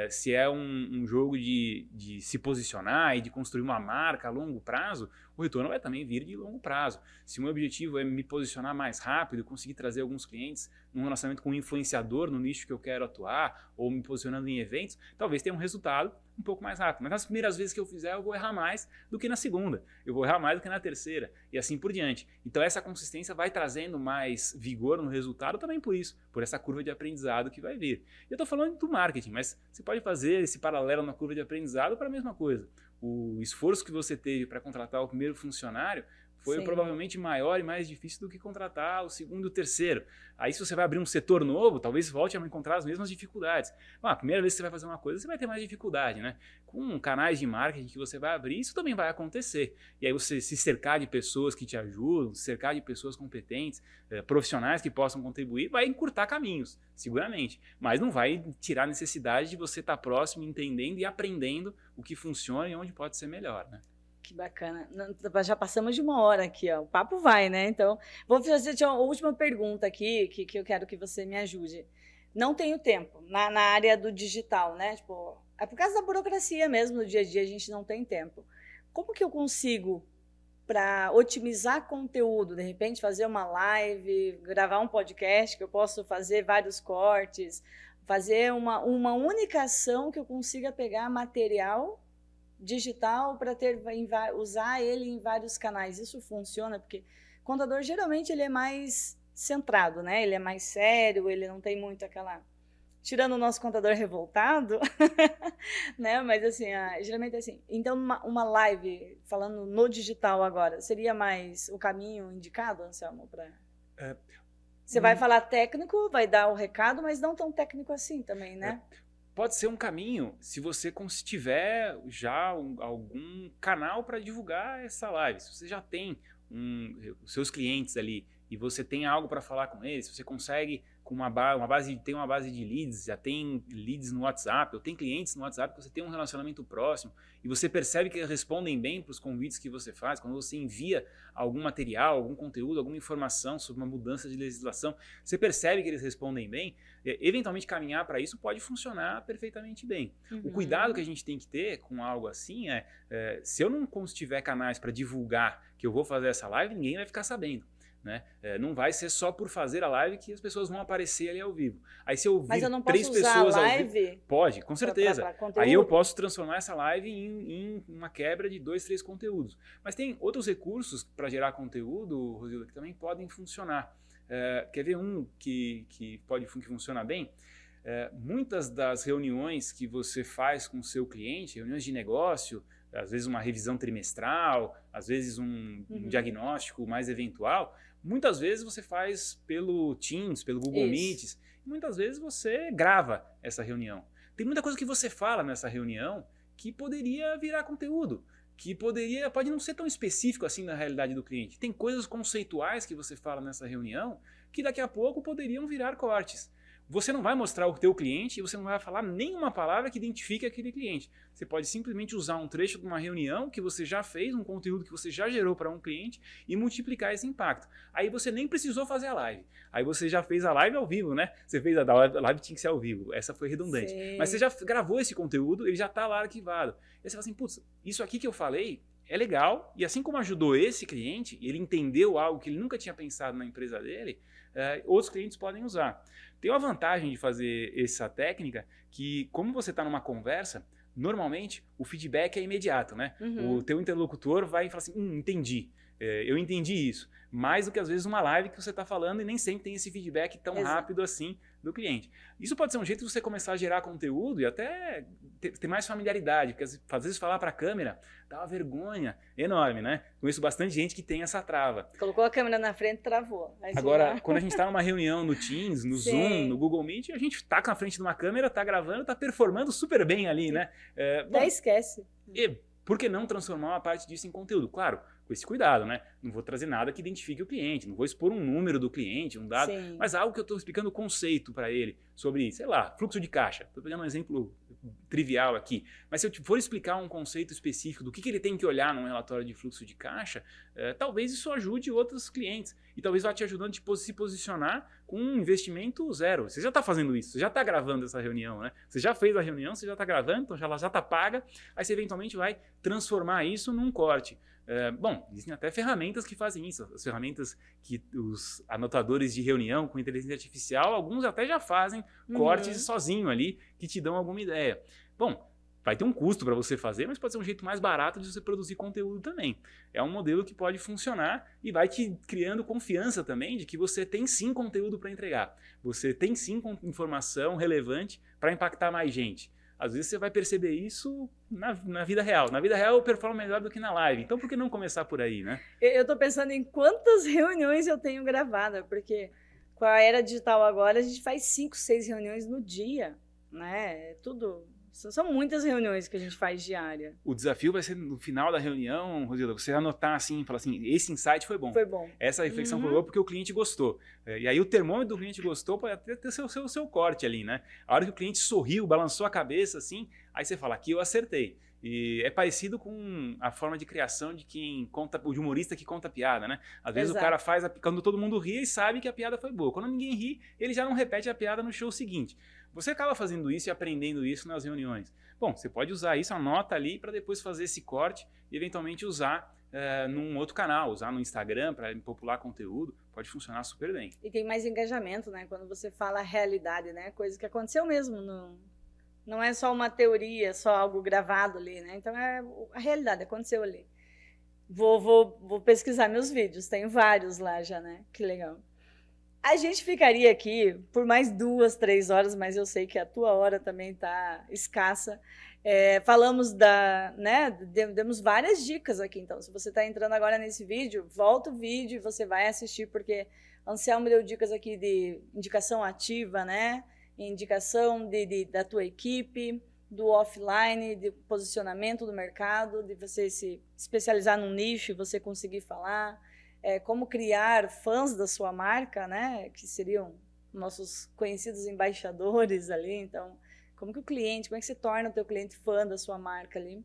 Se é um jogo de se posicionar e de construir uma marca a longo prazo, o retorno vai também vir de longo prazo. Se o meu objetivo é me posicionar mais rápido, conseguir trazer alguns clientes num relacionamento com um influenciador no nicho que eu quero atuar, ou me posicionando em eventos, talvez tenha um resultado um pouco mais rápido. Mas nas primeiras vezes que eu fizer, eu vou errar mais do que na segunda. Eu vou errar mais do que na terceira. E assim por diante. Então essa consistência vai trazendo mais vigor no resultado também por isso, por essa curva de aprendizado que vai vir. Eu estou falando do marketing, mas você pode fazer esse paralelo na curva de aprendizado para a mesma coisa. O esforço que você teve para contratar o primeiro funcionário foi provavelmente maior e mais difícil do que contratar o segundo e o terceiro. Aí se você vai abrir um setor novo, talvez volte a encontrar as mesmas dificuldades. A primeira vez que você vai fazer uma coisa, você vai ter mais dificuldade, né? Com canais de marketing que você vai abrir, isso também vai acontecer. E aí você se cercar de pessoas que te ajudam, se cercar de pessoas competentes, profissionais que possam contribuir, vai encurtar caminhos, seguramente. Mas não vai tirar a necessidade de você estar próximo, entendendo e aprendendo o que funciona e onde pode ser melhor, né? Que bacana. Já passamos de 1 hora aqui, ó. O papo vai, né? Então, vou fazer uma última pergunta aqui, que eu quero que você me ajude. Não tenho tempo na área do digital, né? Tipo, é por causa da burocracia mesmo, no dia a dia a gente não tem tempo. Como que eu consigo, para otimizar conteúdo, de repente fazer uma live, gravar um podcast, que eu posso fazer vários cortes, fazer uma única ação que eu consiga pegar material digital para usar ele em vários canais? Isso funciona? Porque contador geralmente ele é mais centrado, né? Ele é mais sério, ele não tem muito aquela... Tirando o nosso contador revoltado, né? Mas assim, geralmente é assim. Então uma live falando no digital agora, seria mais o caminho indicado, Anselmo? Você vai falar técnico, vai dar o recado, mas não tão técnico assim também, né? Pode ser um caminho se você tiver já algum canal para divulgar essa live. Se você já tem os seus clientes ali e você tem algo para falar com eles, se você consegue com uma base de leads, já tem leads no WhatsApp, ou tem clientes no WhatsApp que você tem um relacionamento próximo e você percebe que eles respondem bem para os convites que você faz, quando você envia algum material, algum conteúdo, alguma informação sobre uma mudança de legislação, você percebe que eles respondem bem, eventualmente caminhar para isso pode funcionar perfeitamente bem. O cuidado que a gente tem que ter com algo assim se eu não tiver canais para divulgar que eu vou fazer essa live, ninguém vai ficar sabendo. Né? Não vai ser só por fazer a live que as pessoas vão aparecer ali ao vivo. Aí se eu Mas eu não posso 3 usar pessoas a live? Ao vivo, pode, com certeza. Pra aí eu posso transformar essa live em uma quebra de 2, 3 conteúdos. Mas tem outros recursos para gerar conteúdo, Rosilda, que também podem funcionar. Quer ver um que funciona bem? Muitas das reuniões que você faz com o seu cliente, reuniões de negócio, às vezes uma revisão trimestral, às vezes um diagnóstico mais eventual, muitas vezes você faz pelo Teams, pelo Google Meets, e muitas vezes você grava essa reunião. Tem muita coisa que você fala nessa reunião que poderia virar conteúdo, que pode não ser tão específico assim na realidade do cliente. Tem coisas conceituais que você fala nessa reunião que daqui a pouco poderiam virar cortes. Você não vai mostrar o teu cliente e você não vai falar nenhuma palavra que identifique aquele cliente. Você pode simplesmente usar um trecho de uma reunião que você já fez, um conteúdo que você já gerou para um cliente e multiplicar esse impacto. Aí você nem precisou fazer a live. Aí você já fez a live ao vivo, né? Você fez a live, tinha que ser ao vivo. Essa foi redundante. Sim. Mas você já gravou esse conteúdo, ele já está lá arquivado. Aí você fala assim, putz, isso aqui que eu falei é legal, e assim como ajudou esse cliente, ele entendeu algo que ele nunca tinha pensado na empresa dele, outros clientes podem usar. Tem uma vantagem de fazer essa técnica que, como você está numa conversa, normalmente o feedback é imediato, né? O teu interlocutor vai falar assim, entendi, eu entendi isso. Mais do que às vezes uma live que você está falando e nem sempre tem esse feedback tão rápido assim do cliente. Isso pode ser um jeito de você começar a gerar conteúdo e até ter mais familiaridade, porque às vezes falar para a câmera dá uma vergonha enorme, né? Conheço bastante gente que tem essa trava. Colocou a câmera na frente, travou. Agora, quando a gente está numa reunião no Teams, no Zoom, no Google Meet, a gente está na frente de uma câmera, está gravando, está performando super bem ali, né? Até esquece. E por que não transformar uma parte disso em conteúdo? Claro, com esse cuidado, né? Não vou trazer nada que identifique o cliente, não vou expor um número do cliente, um dado, mas algo que eu estou explicando o conceito para ele sobre, sei lá, fluxo de caixa. Estou pegando um exemplo trivial aqui, mas se eu for explicar um conceito específico do que ele tem que olhar num relatório de fluxo de caixa, talvez isso ajude outros clientes e talvez vá te ajudando a se posicionar com um investimento zero. Você já está fazendo isso, você já está gravando essa reunião, né? Você já fez a reunião, você já está gravando, então ela já está paga, aí você eventualmente vai transformar isso num corte. Bom, existem até ferramentas que fazem isso, as ferramentas que os anotadores de reunião com inteligência artificial, alguns até já fazem cortes sozinho ali, que te dão alguma ideia. Bom, vai ter um custo para você fazer, mas pode ser um jeito mais barato de você produzir conteúdo também. É um modelo que pode funcionar e vai te criando confiança também de que você tem sim conteúdo para entregar. Você tem sim informação relevante para impactar mais gente. Às vezes você vai perceber isso na vida real. Na vida real eu performo melhor do que na live. Então por que não começar por aí, né? Eu estou pensando em quantas reuniões eu tenho gravada, porque com a era digital agora a gente faz 5, 6 reuniões no dia, né? São muitas reuniões que a gente faz diária. O desafio vai ser no final da reunião, Rosilda, você anotar assim, falar assim, esse insight foi bom. Foi bom. Essa reflexão foi boa porque o cliente gostou. E aí o termômetro do cliente gostou pode até ter seu corte ali, né? A hora que o cliente sorriu, balançou a cabeça assim, aí você fala, aqui eu acertei. E é parecido com a forma de criação de quem conta, o humorista que conta piada, né? Às vezes o cara faz, quando todo mundo ri, e sabe que a piada foi boa. Quando ninguém ri, ele já não repete a piada no show seguinte. Você acaba fazendo isso e aprendendo isso nas reuniões. Bom, você pode usar isso, anota ali para depois fazer esse corte e eventualmente usar num outro canal, usar no Instagram para popular conteúdo, pode funcionar super bem. E tem mais engajamento, né? Quando você fala a realidade, né? Coisa que aconteceu mesmo, não é só uma teoria, só algo gravado ali, né? Então é a realidade, aconteceu ali. Vou pesquisar meus vídeos, tenho vários lá já, né? Que legal. A gente ficaria aqui por mais 2, 3 horas, mas eu sei que a tua hora também está escassa. Falamos demos várias dicas aqui, então se você está entrando agora nesse vídeo, volta o vídeo e você vai assistir, porque Anselmo deu dicas aqui de indicação ativa, né? Indicação da tua equipe, do offline, de posicionamento do mercado, de você se especializar num nicho e você conseguir falar. Como criar fãs da sua marca, né? Que seriam nossos conhecidos embaixadores ali. Então, como é que você torna o teu cliente fã da sua marca ali?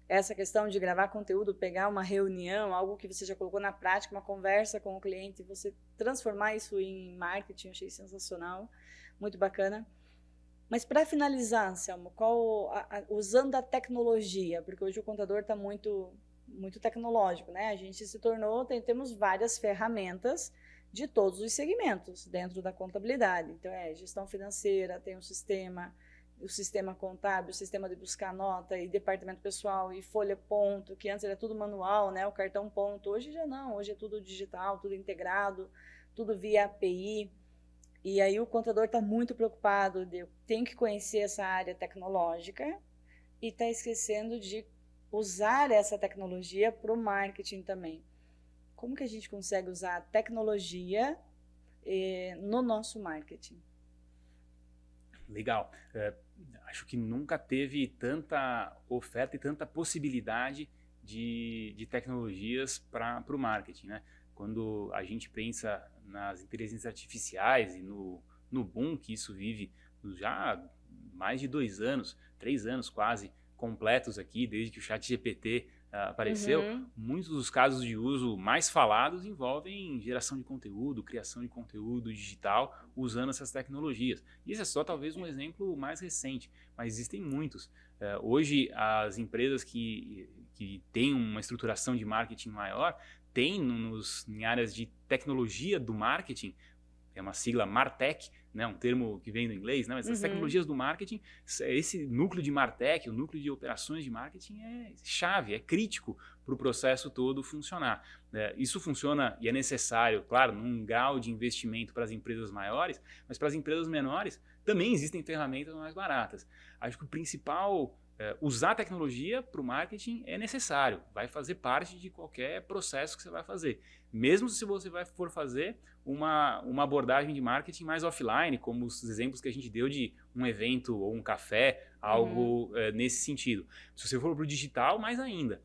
Essa questão de gravar conteúdo, pegar uma reunião, algo que você já colocou na prática, uma conversa com o cliente, você transformar isso em marketing, eu achei sensacional, muito bacana. Mas para finalizar, Anselmo, usando a tecnologia, porque hoje o contador está muito tecnológico, né? A gente se tornou, temos várias ferramentas de todos os segmentos dentro da contabilidade. Então, gestão financeira, tem o sistema contábil, o sistema de buscar nota e departamento pessoal e folha ponto, que antes era tudo manual, né? O cartão ponto. Hoje já não, hoje é tudo digital, tudo integrado, tudo via API. E aí o contador está muito preocupado tem que conhecer essa área tecnológica e está esquecendo de usar essa tecnologia para o marketing também. Como que a gente consegue usar a tecnologia no nosso marketing? Legal. Acho que nunca teve tanta oferta e tanta possibilidade de tecnologias para o marketing, né? Quando a gente pensa nas inteligências artificiais e no boom que isso vive já há mais de 2 anos, 3 anos quase, completos aqui, desde que o ChatGPT apareceu, muitos dos casos de uso mais falados envolvem geração de conteúdo, criação de conteúdo digital, usando essas tecnologias. E esse é só talvez um exemplo mais recente, mas existem muitos. Hoje, as empresas que têm uma estruturação de marketing maior, têm em áreas de tecnologia do marketing, é uma sigla MarTech, né, um termo que vem do inglês, né, mas as tecnologias do marketing, esse núcleo de MarTech, o núcleo de operações de marketing é chave, é crítico para o processo todo funcionar. Isso funciona e é necessário, claro, num grau de investimento para as empresas maiores, mas para as empresas menores também existem ferramentas mais baratas. Acho que o principal, usar tecnologia para o marketing é necessário, vai fazer parte de qualquer processo que você vai fazer. Mesmo se você for fazer uma abordagem de marketing mais offline, como os exemplos que a gente deu de um evento ou um café, algo nesse sentido. Se você for para o digital, mais ainda.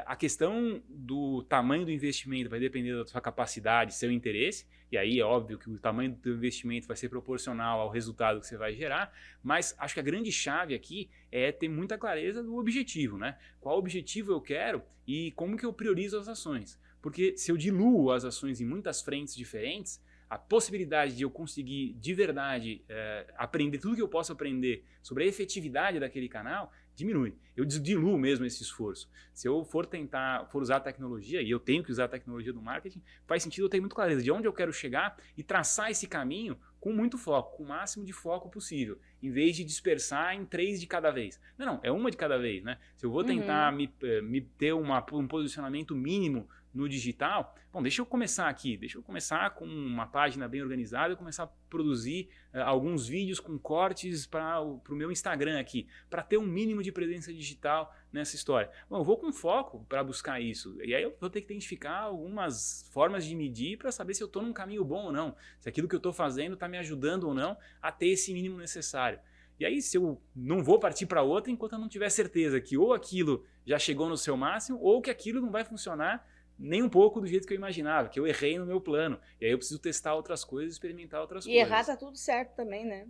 A questão do tamanho do investimento vai depender da sua capacidade, seu interesse, e aí é óbvio que o tamanho do investimento vai ser proporcional ao resultado que você vai gerar, mas acho que a grande chave aqui é ter muita clareza do objetivo, né? Qual objetivo eu quero e como que eu priorizo as ações. Porque se eu diluo as ações em muitas frentes diferentes, a possibilidade de eu conseguir de verdade aprender tudo que eu posso aprender sobre a efetividade daquele canal diminui. Eu diluo mesmo esse esforço. Se eu for usar a tecnologia, e eu tenho que usar a tecnologia do marketing, faz sentido eu ter muito clareza de onde eu quero chegar e traçar esse caminho com muito foco, com o máximo de foco possível, em vez de dispersar em 3 de cada vez. Não, é uma de cada vez, né? Se eu vou tentar me ter um posicionamento mínimo no digital, bom, deixa eu começar aqui, deixa eu começar com uma página bem organizada, começar a produzir alguns vídeos com cortes para o meu Instagram aqui, para ter um mínimo de presença digital nessa história. Bom, eu vou com foco para buscar isso, e aí eu vou ter que identificar algumas formas de medir para saber se eu estou num caminho bom ou não, se aquilo que eu estou fazendo está me ajudando ou não a ter esse mínimo necessário. E aí, se eu não vou partir para outra enquanto eu não tiver certeza que ou aquilo já chegou no seu máximo ou que aquilo não vai funcionar nem um pouco do jeito que eu imaginava, que eu errei no meu plano. E aí eu preciso testar outras coisas, experimentar outras coisas. E errar tá tudo certo também, né?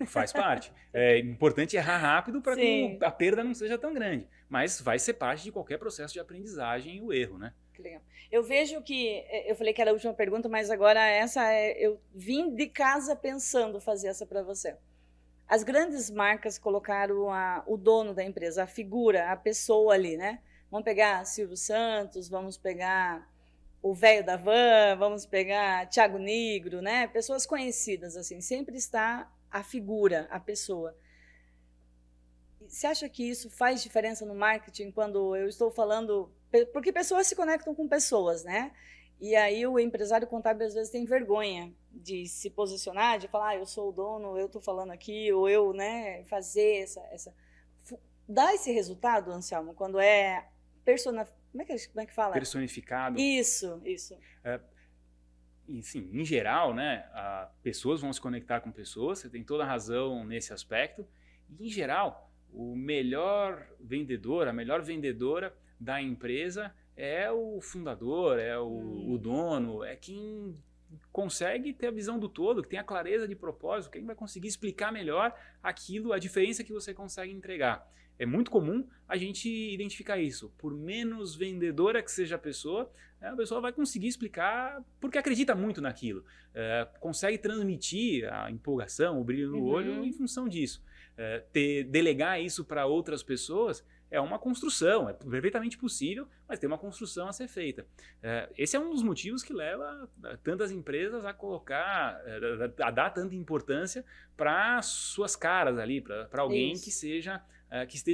Faz parte. É importante errar rápido para que a perda não seja tão grande. Mas vai ser parte de qualquer processo de aprendizagem o erro, né? Que legal. Eu vejo que, eu falei que era a última pergunta, mas agora eu vim de casa pensando fazer essa para você. As grandes marcas colocaram o dono da empresa, a figura, a pessoa ali, né? Vamos pegar Silvio Santos, vamos pegar o velho da van, vamos pegar Thiago Nigro, né? Pessoas conhecidas, assim, sempre está a figura, a pessoa. Você acha que isso faz diferença no marketing quando eu estou falando... Porque pessoas se conectam com pessoas, né? E aí o empresário contábil às vezes tem vergonha de se posicionar, de falar, eu sou o dono, eu estou falando aqui, ou eu, né, fazer essa... Dá esse resultado, Anselmo, quando é... Como é que fala? Personificado. Isso. E sim, em geral, né, pessoas vão se conectar com pessoas, você tem toda a razão nesse aspecto. E, em geral, o melhor vendedor, a melhor vendedora da empresa é o fundador, é o dono, é quem consegue ter a visão do todo, que tem a clareza de propósito, quem vai conseguir explicar melhor aquilo, a diferença que você consegue entregar. É muito comum a gente identificar isso. Por menos vendedora que seja a pessoa vai conseguir explicar porque acredita muito naquilo. Consegue transmitir a empolgação, o brilho no olho em função disso. Delegar isso para outras pessoas é uma construção, é perfeitamente possível, mas tem uma construção a ser feita. Esse é um dos motivos que leva tantas empresas a colocar, a dar tanta importância para suas caras ali, para alguém que esteja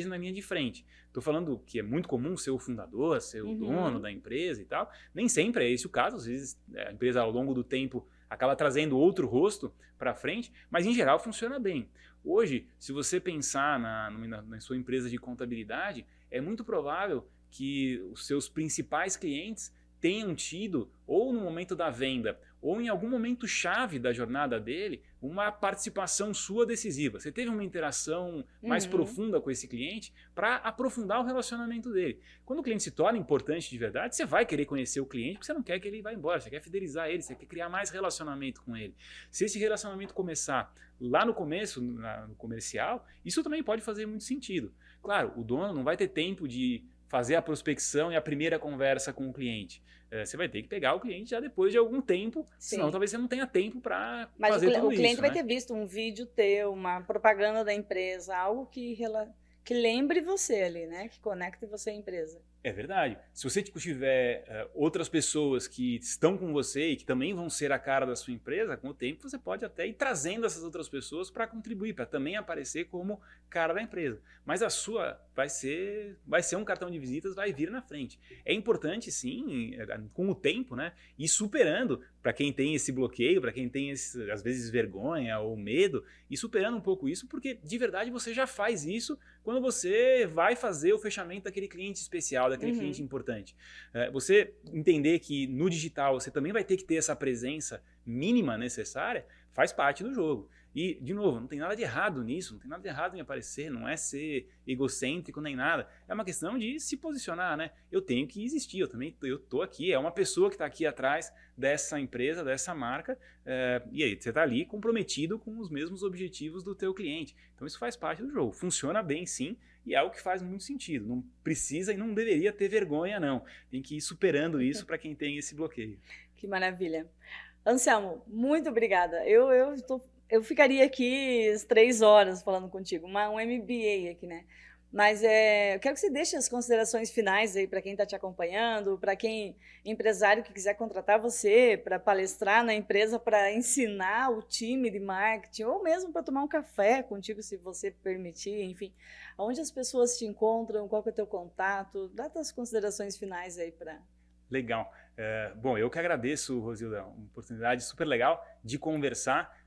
na linha de frente. Estou falando que é muito comum ser o fundador, ser o dono da empresa e tal. Nem sempre é esse o caso. Às vezes a empresa, ao longo do tempo, acaba trazendo outro rosto para frente, mas em geral funciona bem. Hoje, se você pensar na sua empresa de contabilidade, é muito provável que os seus principais clientes tenham tido, ou no momento da venda, ou em algum momento chave da jornada dele, uma participação sua decisiva. Você teve uma interação mais profunda com esse cliente para aprofundar o relacionamento dele. Quando o cliente se torna importante de verdade, você vai querer conhecer o cliente porque você não quer que ele vá embora, você quer fidelizar ele, você quer criar mais relacionamento com ele. Se esse relacionamento começar lá no começo, no comercial, isso também pode fazer muito sentido. Claro, o dono não vai ter tempo de fazer a prospecção e a primeira conversa com o cliente. Você vai ter que pegar o cliente já depois de algum tempo, senão talvez você não tenha tempo para fazer tudo isso. Mas o cliente vai ter visto um vídeo teu, uma propaganda da empresa, algo que lembre você ali, né? Que conecte você à empresa. É verdade. Se você tiver outras pessoas que estão com você e que também vão ser a cara da sua empresa, com o tempo você pode até ir trazendo essas outras pessoas para contribuir, para também aparecer como cara da empresa. Mas a sua vai ser um cartão de visitas, vai vir na frente. É importante, sim, com o tempo, né, ir superando, para quem tem esse bloqueio, para quem tem, às vezes, vergonha ou medo, ir superando um pouco isso, porque de verdade você já faz isso quando você vai fazer o fechamento daquele cliente especial, daquele cliente importante. Você entender que no digital você também vai ter que ter essa presença mínima necessária, faz parte do jogo. E, de novo, não tem nada de errado nisso, não tem nada de errado em aparecer, não é ser egocêntrico nem nada. É uma questão de se posicionar, né? Eu tenho que existir, eu tô aqui, é uma pessoa que está aqui atrás dessa empresa, dessa marca, e aí você está ali comprometido com os mesmos objetivos do teu cliente. Então isso faz parte do jogo, funciona bem sim, e é algo que faz muito sentido. Não precisa e não deveria ter vergonha, não. Tem que ir superando isso para quem tem esse bloqueio. Que maravilha. Anselmo, muito obrigada. Eu ficaria aqui 3 horas falando contigo, um MBA aqui, né? Mas eu quero que você deixe as considerações finais aí para quem está te acompanhando, para quem empresário que quiser contratar você para palestrar na empresa, para ensinar o time de marketing, ou mesmo para tomar um café contigo, se você permitir, enfim. Onde as pessoas te encontram, qual que é o teu contato? Dá as considerações finais aí para... Legal. Bom, eu que agradeço, Rosilda, uma oportunidade super legal de conversar.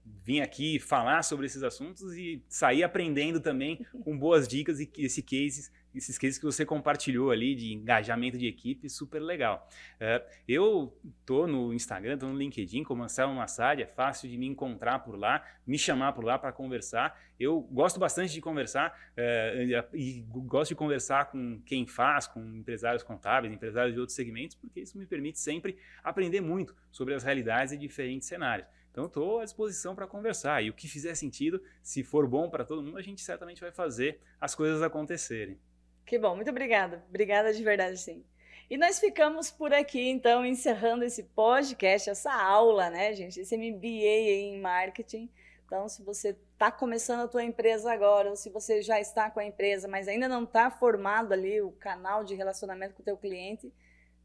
Vim aqui falar sobre esses assuntos e sair aprendendo também com boas dicas e esses cases que você compartilhou ali de engajamento de equipe, super legal. Eu tô no Instagram, tô no LinkedIn como Anselmo Massad, é fácil de me encontrar por lá, me chamar por lá para conversar. Eu gosto bastante de conversar e gosto de conversar com quem faz, com empresários contábeis, empresários de outros segmentos, porque isso me permite sempre aprender muito sobre as realidades e diferentes cenários. Então, eu estou à disposição para conversar. E o que fizer sentido, se for bom para todo mundo, a gente certamente vai fazer as coisas acontecerem. Que bom, muito obrigada. Obrigada de verdade, sim. E nós ficamos por aqui, então, encerrando esse podcast, essa aula, né, gente? Esse MBA em marketing. Então, se você está começando a tua empresa agora, ou se você já está com a empresa, mas ainda não está formado ali o canal de relacionamento com o teu cliente,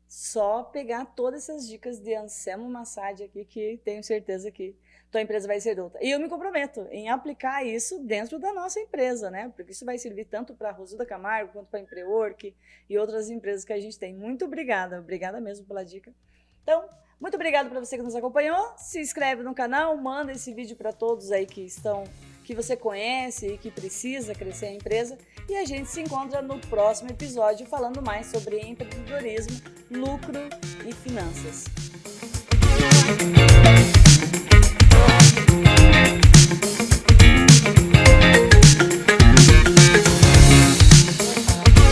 só pegar todas essas dicas de Anselmo Massad aqui, que tenho certeza que tua empresa vai ser outra. E eu me comprometo em aplicar isso dentro da nossa empresa, né? Porque isso vai servir tanto para a Rosilda Camargo, quanto para a Emprework e outras empresas que a gente tem. Muito obrigada, obrigada mesmo pela dica. Então, muito obrigada para você que nos acompanhou. Se inscreve no canal, manda esse vídeo para todos aí que você conhece e que precisa crescer a empresa. E a gente se encontra no próximo episódio falando mais sobre empreendedorismo, lucro e finanças.